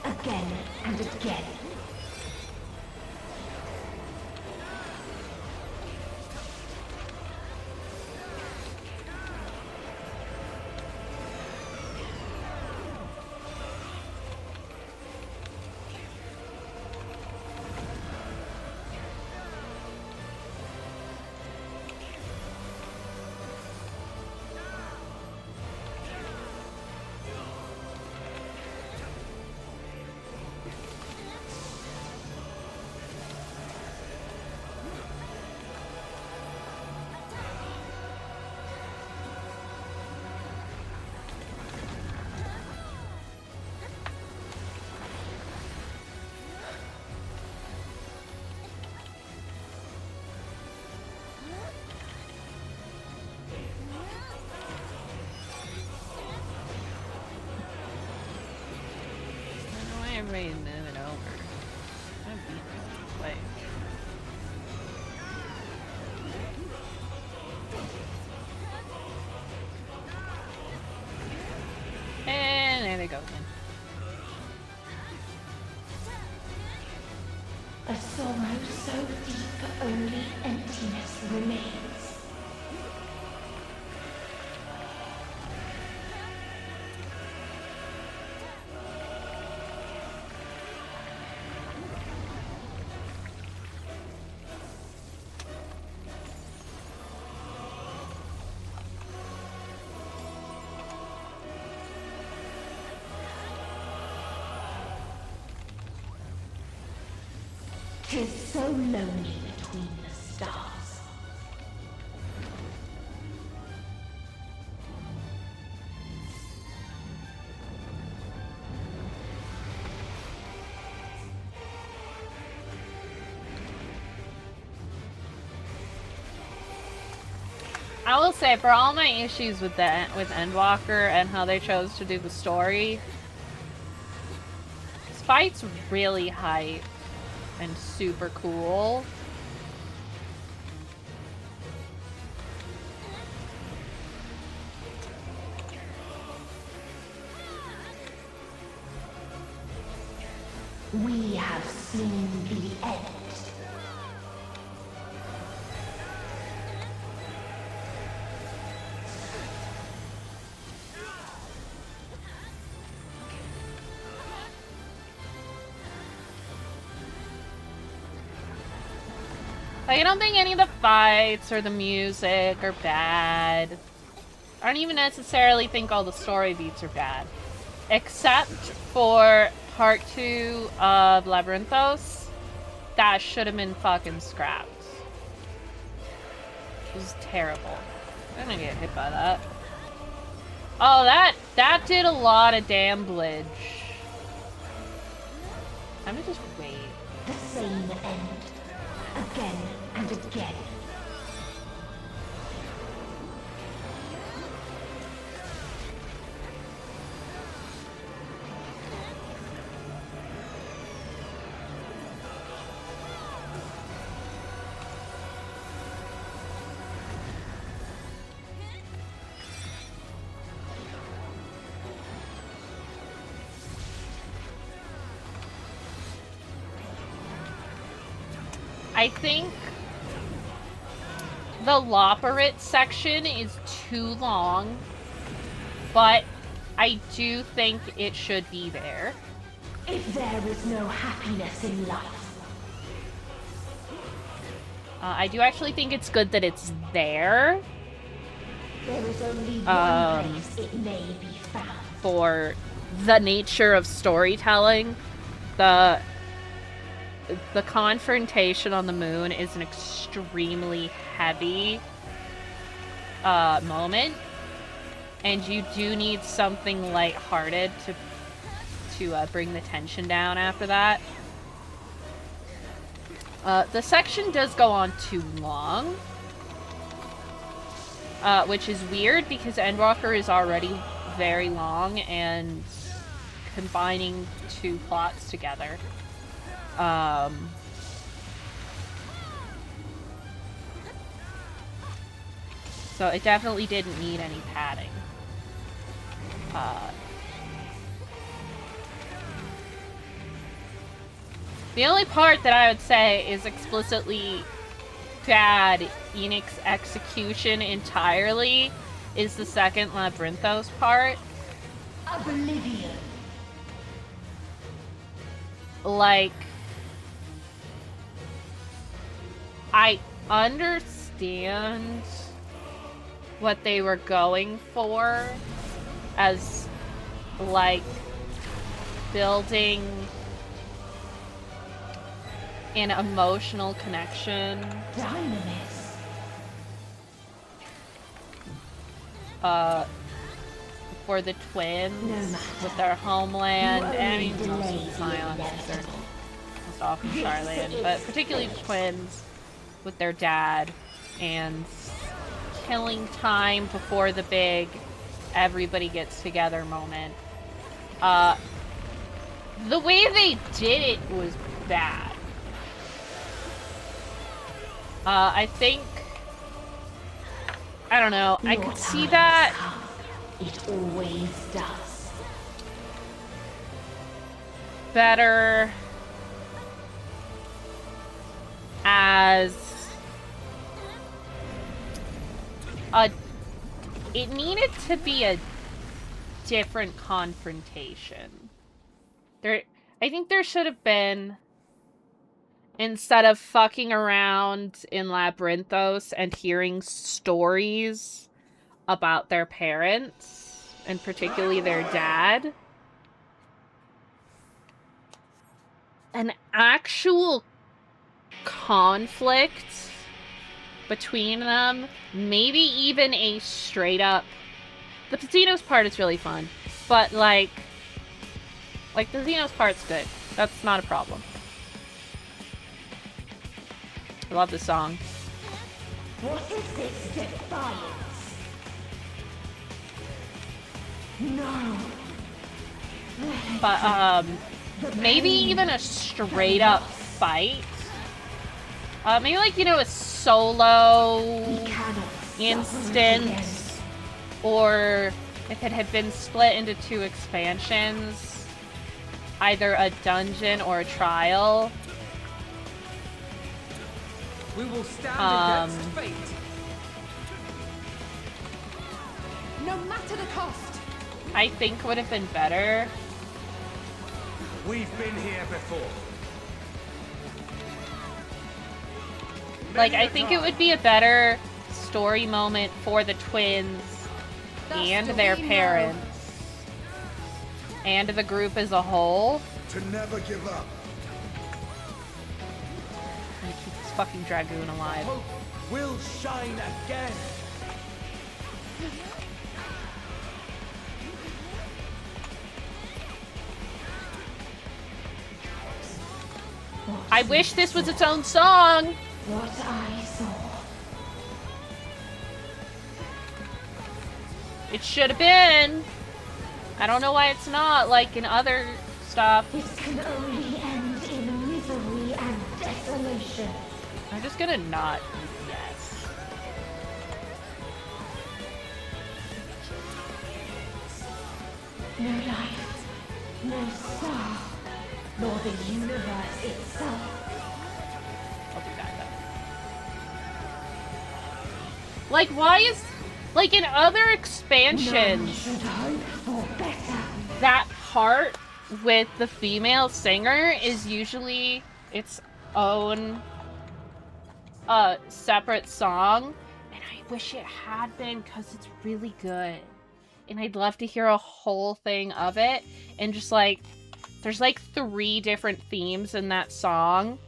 Again and again. Everybody's moving over. I'm being this way. And there they go again. A sorrow so deep only emptiness remains. Tis so lonely between the stars. I will say, for all my issues with Endwalker and how they chose to do the story, this fight's really hype and super cool. We have seen the end. Like, I don't think any of the fights or the music are bad. I don't even necessarily think all the story beats are bad. Except for part 2 of Labyrinthos. That should have been fucking scrapped. It was terrible. I'm gonna get hit by that. Oh, that did a lot of damage. I'm gonna just wait. The same end. Again and again. I think the Loporrit section is too long, but I do think it should be there. If there is no happiness in life, I do actually think it's good that it's there. there is only one place it may be found. For the nature of storytelling. The confrontation on the moon is an extremely heavy moment, and you do need something lighthearted to bring the tension down after that. The section does go on too long, which is weird because Endwalker is already very long, and combining two plots together. So it definitely didn't need any padding. The only part that I would say is explicitly bad Enix execution entirely is the second Labyrinthos part. Oblivion. Like, I understand what they were going for as, like, building an emotional connection. Dynamis. For the twins with their homeland. I mean, also the Scions, they're most often Starland, but particularly the twins with their dad, and killing time before the big everybody gets together moment. the way they did it was bad. I think, I don't know, I could see that. It always does. Better as a, it needed to be a different confrontation. I think there should have been, instead of fucking around in Labyrinthos and hearing stories about their parents, and particularly their dad, an actual conflict between them, maybe even a straight up, the Xenos part is really fun, but like the Xenos part's good. That's not a problem. I love the song. What is this defiance? No. But maybe even a straight up fight. Maybe like, you know, a solo instance, or if it had been split into 2 expansions, either a dungeon or a trial. We will stand against fate. No matter the cost. I think would have been better. We've been here before. Like, I think it would be a better story moment for the twins and their parents and the group as a whole. To never give up. And keep this fucking Dragoon alive. Hope will shine again. I wish this was its own song. What I saw. It should have been. I don't know why it's not, like in other stuff. This can only end in misery and desolation. I'm just gonna not yes. No life, no star, nor the universe itself. I'll do that though. Like, why is, like in other expansions, Should hope for better. that part with the female singer is usually its own separate song, and I wish it had been, because it's really good, and I'd love to hear a whole thing of it. And just like, there's like 3 different themes in that song,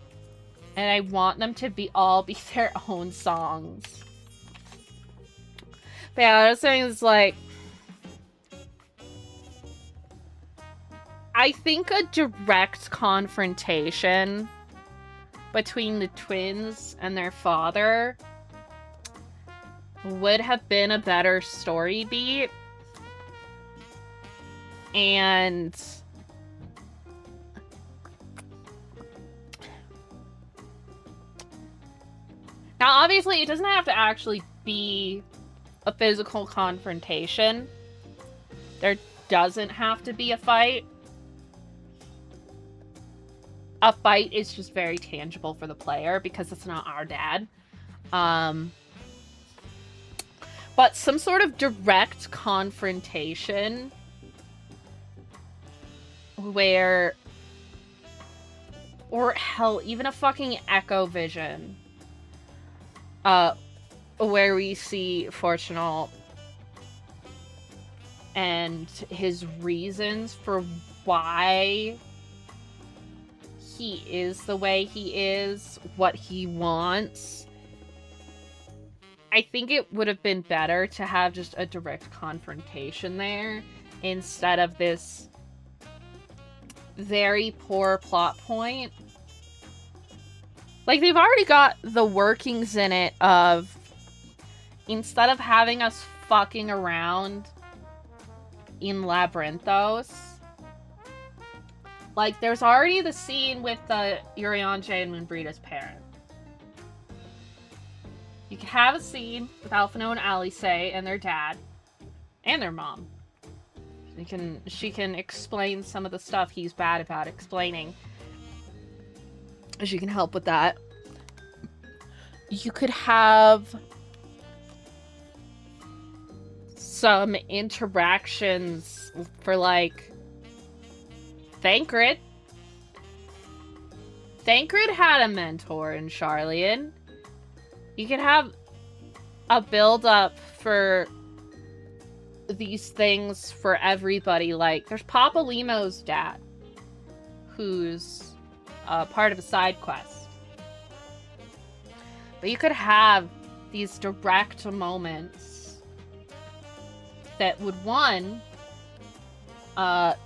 and I want them to all be their own songs. But yeah, I was saying is like, I think a direct confrontation between the twins and their father would have been a better story beat. And now obviously it doesn't have to actually be a physical confrontation. There doesn't have to be a fight. A fight is just very tangible for the player because it's not our dad. But some sort of direct confrontation where, or hell, even a fucking Echo Vision, where we see Fortunal and his reasons for why he is the way he is, what he wants. I think it would have been better to have just a direct confrontation there instead of this very poor plot point. Like, they've already got the workings in it of, instead of having us fucking around in Labyrinthos, Like, there's already the scene with Urianger and Moonbreeda's parent. You could have a scene with Alphino and Alice and their dad. And their mom. She can explain some of the stuff he's bad about explaining. She can help with that. You could have some interactions for, like, Thancred. Thancred had a mentor in Charlian. You could have a build-up for these things for everybody. Like, there's Papa Limo's dad, who's part of a side quest. But you could have these direct moments that would, one,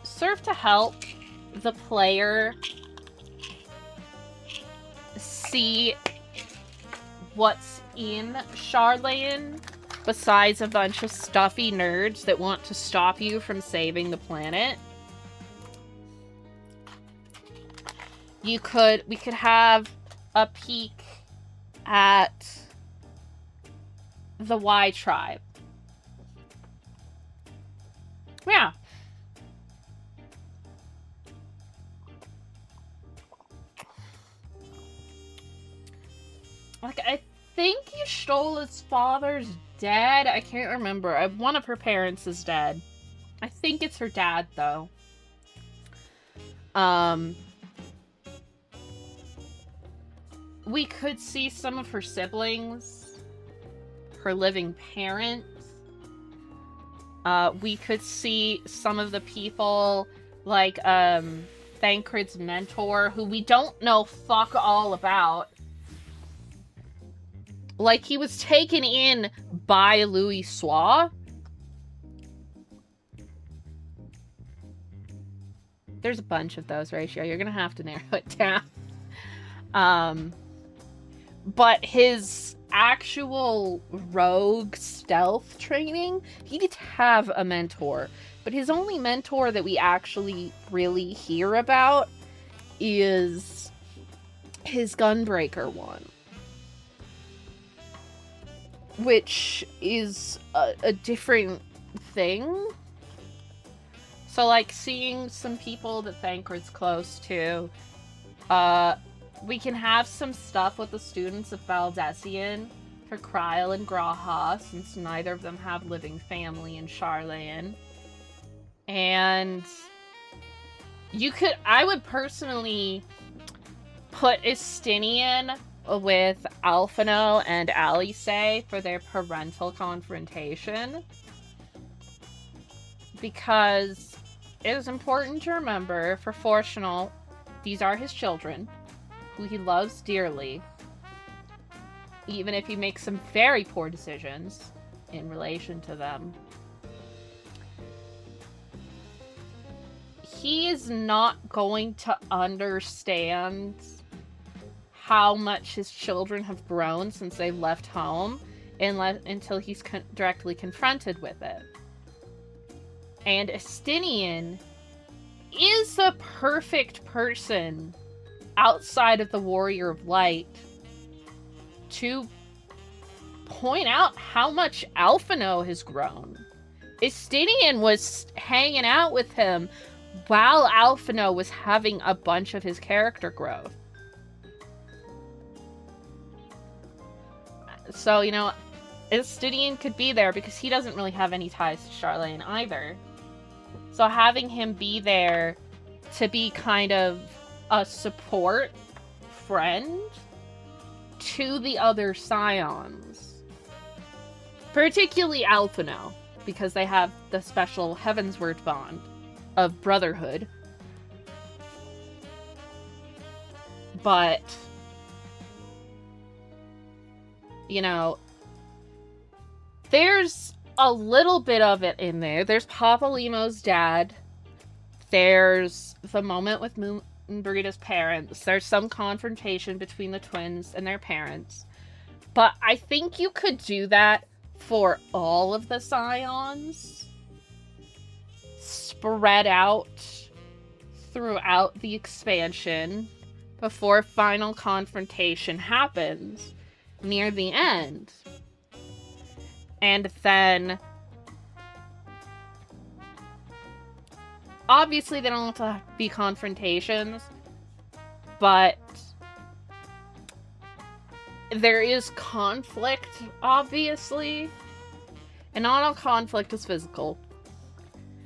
serve to help the player see what's in Charlayan, besides a bunch of stuffy nerds that want to stop you from saving the planet. We could have a peek at the Y tribe. Yeah. Like, I think Yshtola's father's dead. I can't remember. One of her parents is dead. I think it's her dad, though. We could see some of her siblings. Her living parents. We could see some of the people, like, Thancred's mentor, who we don't know fuck all about. Like, he was taken in by Louis Soir. There's a bunch of those, Ratio. You're gonna have to narrow it down. But his actual rogue stealth training, he did have a mentor. But his only mentor that we actually really hear about is his gunbreaker one. Which is a different thing. So, like, seeing some people that Thancred's close to, we can have some stuff with the students of Valdesian for Kryl and Graha, since neither of them have living family in Charlayan. And I would personally put Estinian with Alphino and Alice for their parental confrontation. Because it is important to remember, for Fortunal, these are his children, who he loves dearly, even if he makes some very poor decisions in relation to them. He is not going to understand how much his children have grown since they left home until he's directly confronted with it. And Estinian is the perfect person outside of the Warrior of Light to point out how much Alphino has grown. Estinian was hanging out with him while Alphino was having a bunch of his character growth. So, you know, Estinian could be there because he doesn't really have any ties to Charlayan either. So having him be there to be kind of a support friend to the other Scions. Particularly Alphino, because they have the special Heavensward bond of brotherhood. But, you know, there's a little bit of it in there. There's Papa Limo's dad. There's the moment with Moonbreeda's parents. There's some confrontation between the twins and their parents. But I think you could do that for all of the Scions. Spread out throughout the expansion before final confrontation happens near the end. And then obviously they don't have to be confrontations, but there is conflict, obviously. And not all conflict is physical.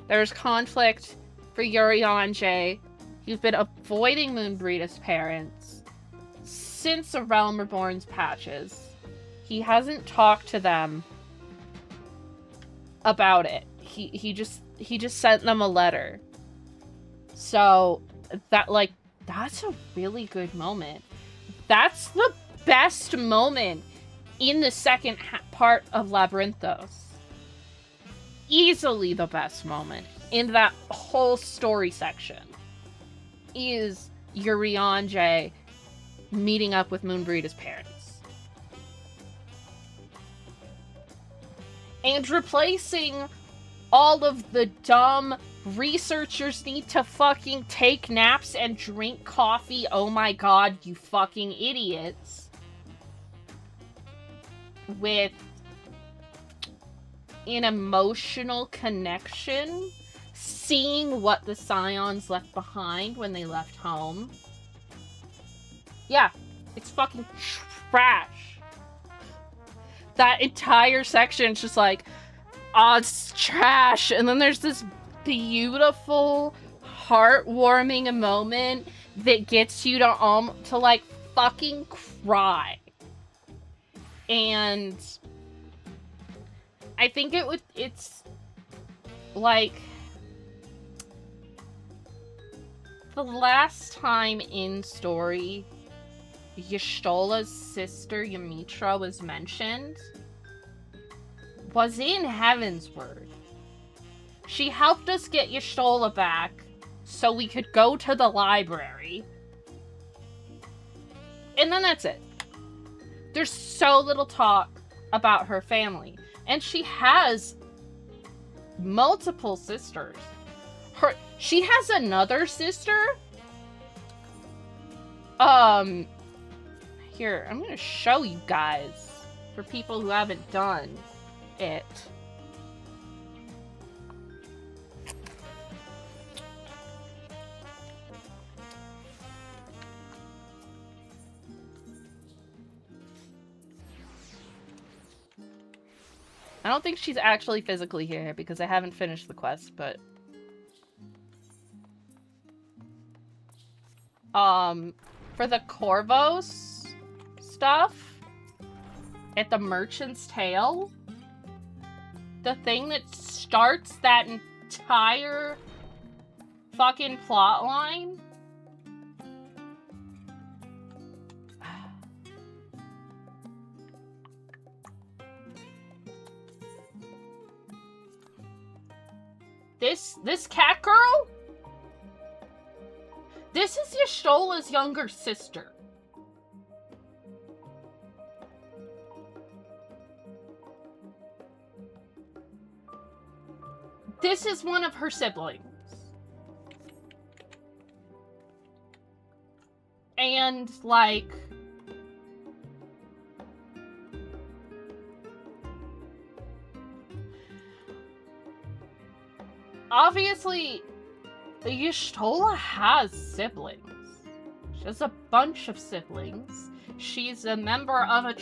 There's conflict for Urianger. He's been avoiding Moonbreed's parents since the Realm Reborn's patches. He hasn't talked to them about it. He just sent them a letter. So that's a really good moment. That's the best moment in the second part of Labyrinthos. Easily the best moment in that whole story section is Urianger meeting up with Moonbreed's parents. And replacing all of the dumb researchers need to fucking take naps and drink coffee, oh my god, you fucking idiots, with an emotional connection, seeing what the Scions left behind when they left home. Yeah, it's fucking trash. That entire section's just like, oh, it's trash. And then there's this beautiful, heartwarming moment that gets you to like fucking cry. And I think it's like the last time in story Y'shtola's sister Ymitra was mentioned was in Heavensward. She helped us get Y'shtola back so we could go to the library. And then that's it. There's so little talk about her family. And she has multiple sisters. She has another sister. Here, I'm gonna show you guys for people who haven't done it. I don't think she's actually physically here because I haven't finished the quest, but for the Corvos stuff at the Merchant's Tale, the thing that starts that entire fucking plot line, this cat girl, this is Y'shtola's younger sister. This is one of her siblings. And, like, obviously, Y'shtola has siblings. She has a bunch of siblings. She's a member of a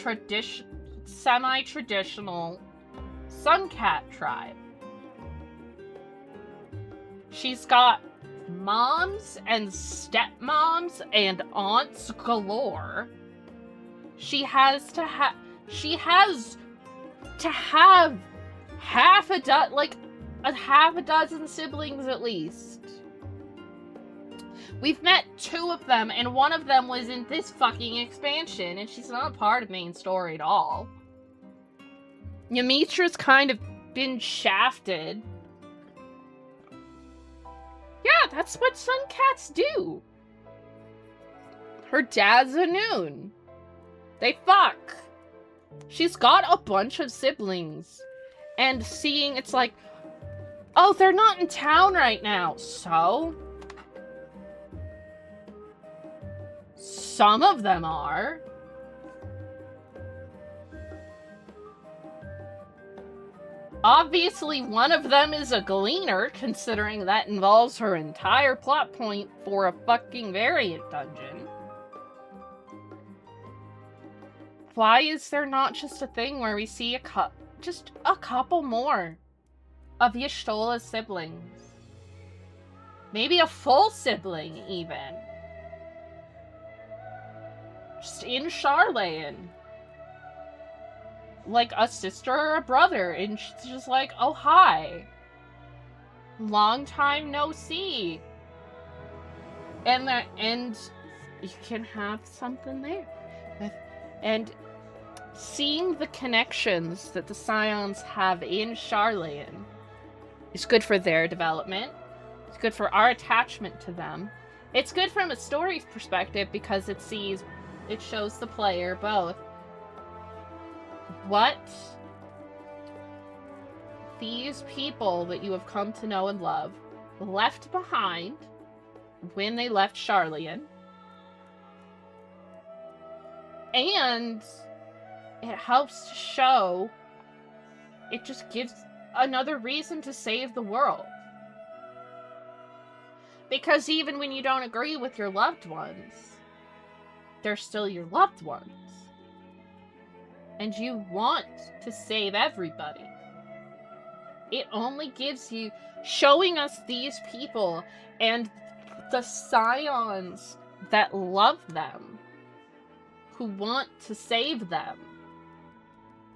semi-traditional Suncat tribe. She's got moms and stepmoms and aunts galore. She has to have half a dozen siblings at least. We've met 2 of them, and one of them was in this fucking expansion, and she's not a part of main story at all. Ymitra's kind of been shafted. Yeah, that's what Suncats do. Her dad's a Noon. They fuck. She's got a bunch of siblings. And seeing, it's like, oh, they're not in town right now. So? some of them are. Obviously, one of them is a gleaner, considering that involves her entire plot point for a fucking variant dungeon. Why is there not just a thing where we see just a couple more of Y'shtola's siblings? Maybe a full sibling, even. Just in Charlayan. Like a sister or a brother, and she's just like, oh, hi. Long time no see. And you can have something there. And seeing the connections that the Scions have in Charlayan is good for their development. It's good for our attachment to them. It's good from a story's perspective because it shows the player both what these people that you have come to know and love left behind when they left Charlayan. And it helps to show, it just gives another reason to save the world. Because even when you don't agree with your loved ones, they're still your loved ones. And you want to save everybody. It only gives you, showing us these people and the Scions that love them, who want to save them,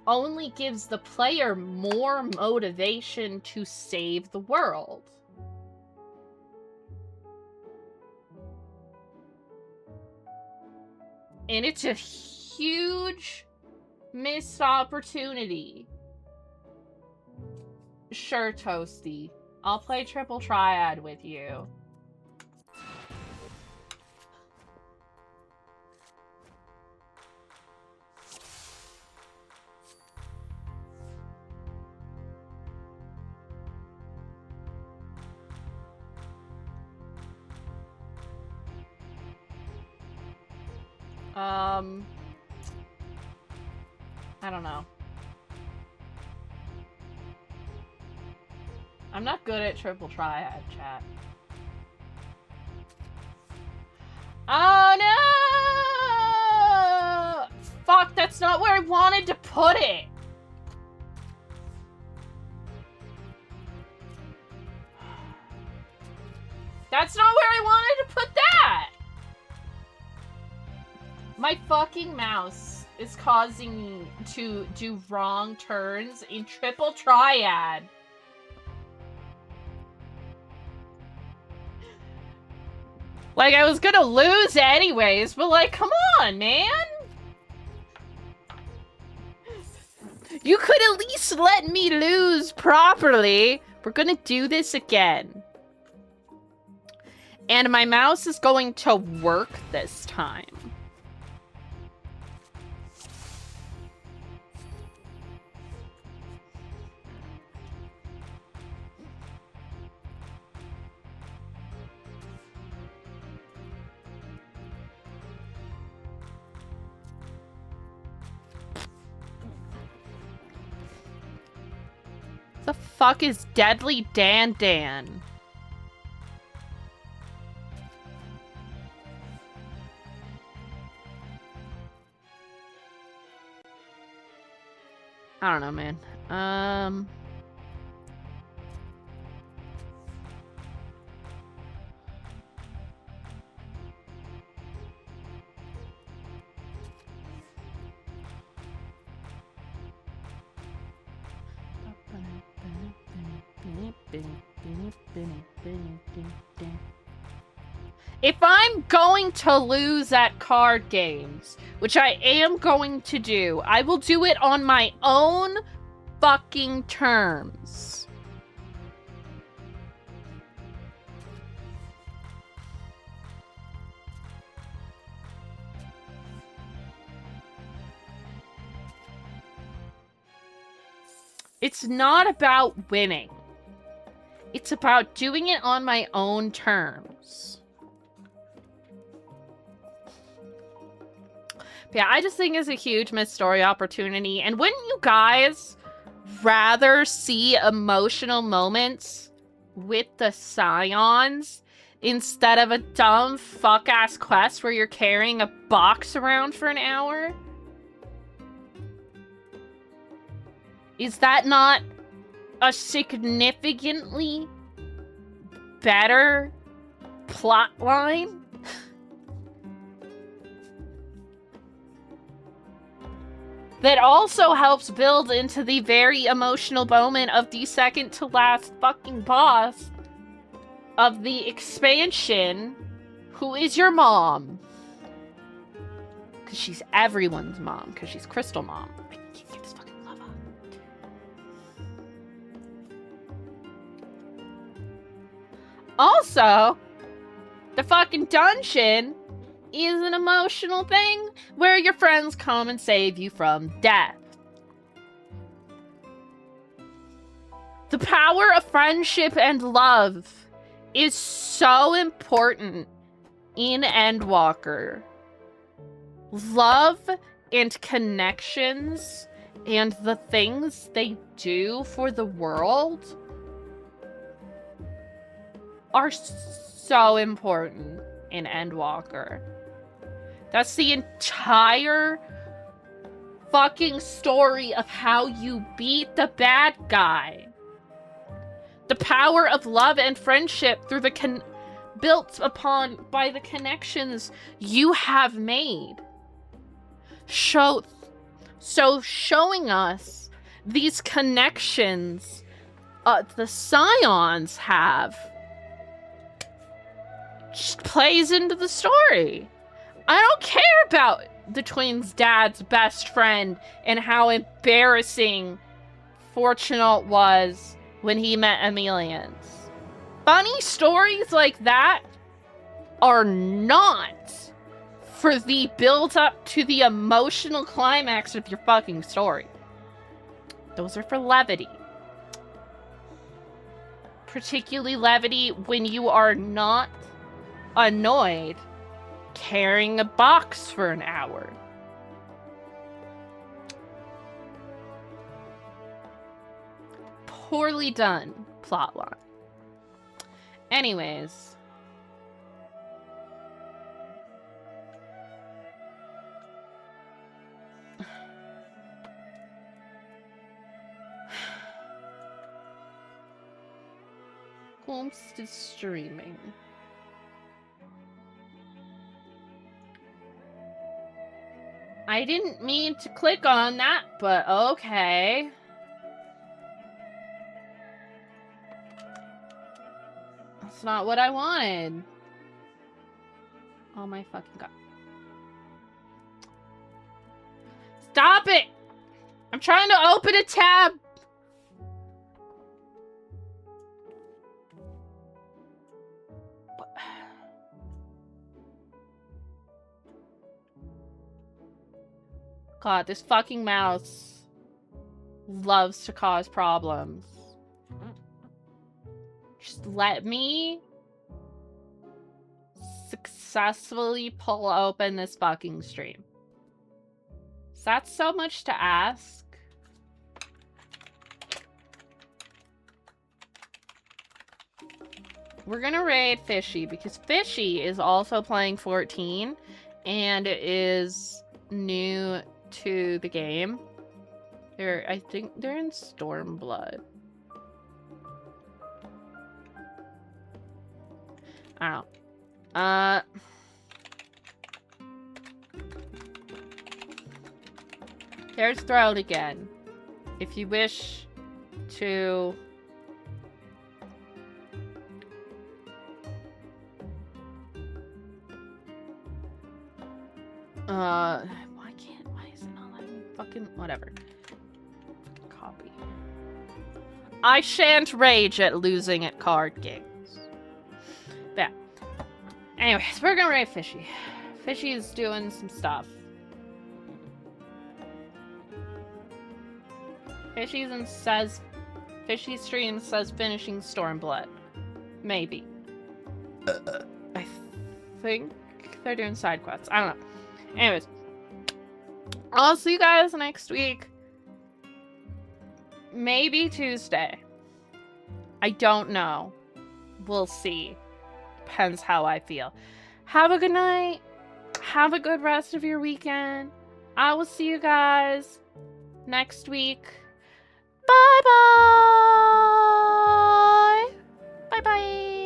only gives the player more motivation to save the world. And it's a huge missed opportunity. Sure, Toasty. I'll play Triple Triad with you. I don't know. I'm not good at Triple Triad, chat. Oh no! Fuck, that's not where I wanted to put it! That's not where I wanted to put that! My fucking mouse is causing me to do wrong turns in Triple Triad. Like, I was gonna lose anyways, but like, come on, man! You could at least let me lose properly. We're gonna do this again. And my mouse is going to work this time. The fuck is Deadly Dan Dan? I don't know, man. If I'm going to lose at card games, which I am going to do, I will do it on my own fucking terms. It's not about winning. It's about doing it on my own terms. Yeah, I just think it's a huge missed story opportunity. And wouldn't you guys rather see emotional moments with the Scions instead of a dumb fuck-ass quest where you're carrying a box around for an hour? Is that not a significantly better plot line? That also helps build into the very emotional moment of the second to last fucking boss of the expansion, who is your mom. Because she's everyone's mom, because she's Crystal Mom. I can't get this fucking love up. Also, the fucking dungeon is an emotional thing where your friends come and save you from death. The power of friendship and love is so important in Endwalker. Love and connections and the things they do for the world are so important in Endwalker. That's the entire fucking story of how you beat the bad guy. The power of love and friendship through the built upon by the connections you have made. So showing us these connections the Scions have just plays into the story. I don't care about the twins' dad's best friend and how embarrassing Fortunate was when he met Emelians. Funny stories like that are not for the build-up to the emotional climax of your fucking story. Those are for levity. Particularly levity when you are not annoyed carrying a box for an hour. Poorly done plotline. Anyways. Holmes is streaming. I didn't mean to click on that, but okay. That's not what I wanted. Oh my fucking god. Stop it! I'm trying to open a tab! God, this fucking mouse loves to cause problems. Just let me successfully pull open this fucking stream. Is that so much to ask? We're gonna raid Fishy because Fishy is also playing 14 and is new to the game. I think they're in Stormblood. I don't know. There's Throne again. If you wish to why is it not letting me fucking whatever. Fucking copy. I shan't rage at losing at card games. Yeah. Anyways, we're gonna raid Fishy. Fishy is doing some stuff. Fishy stream says finishing Stormblood. Maybe. I think they're doing side quests. I don't know. Anyways. I'll see you guys next week. Maybe Tuesday. I don't know. We'll see. Depends how I feel. Have a good night. Have a good rest of your weekend. I will see you guys next week. Bye-bye. Bye-bye.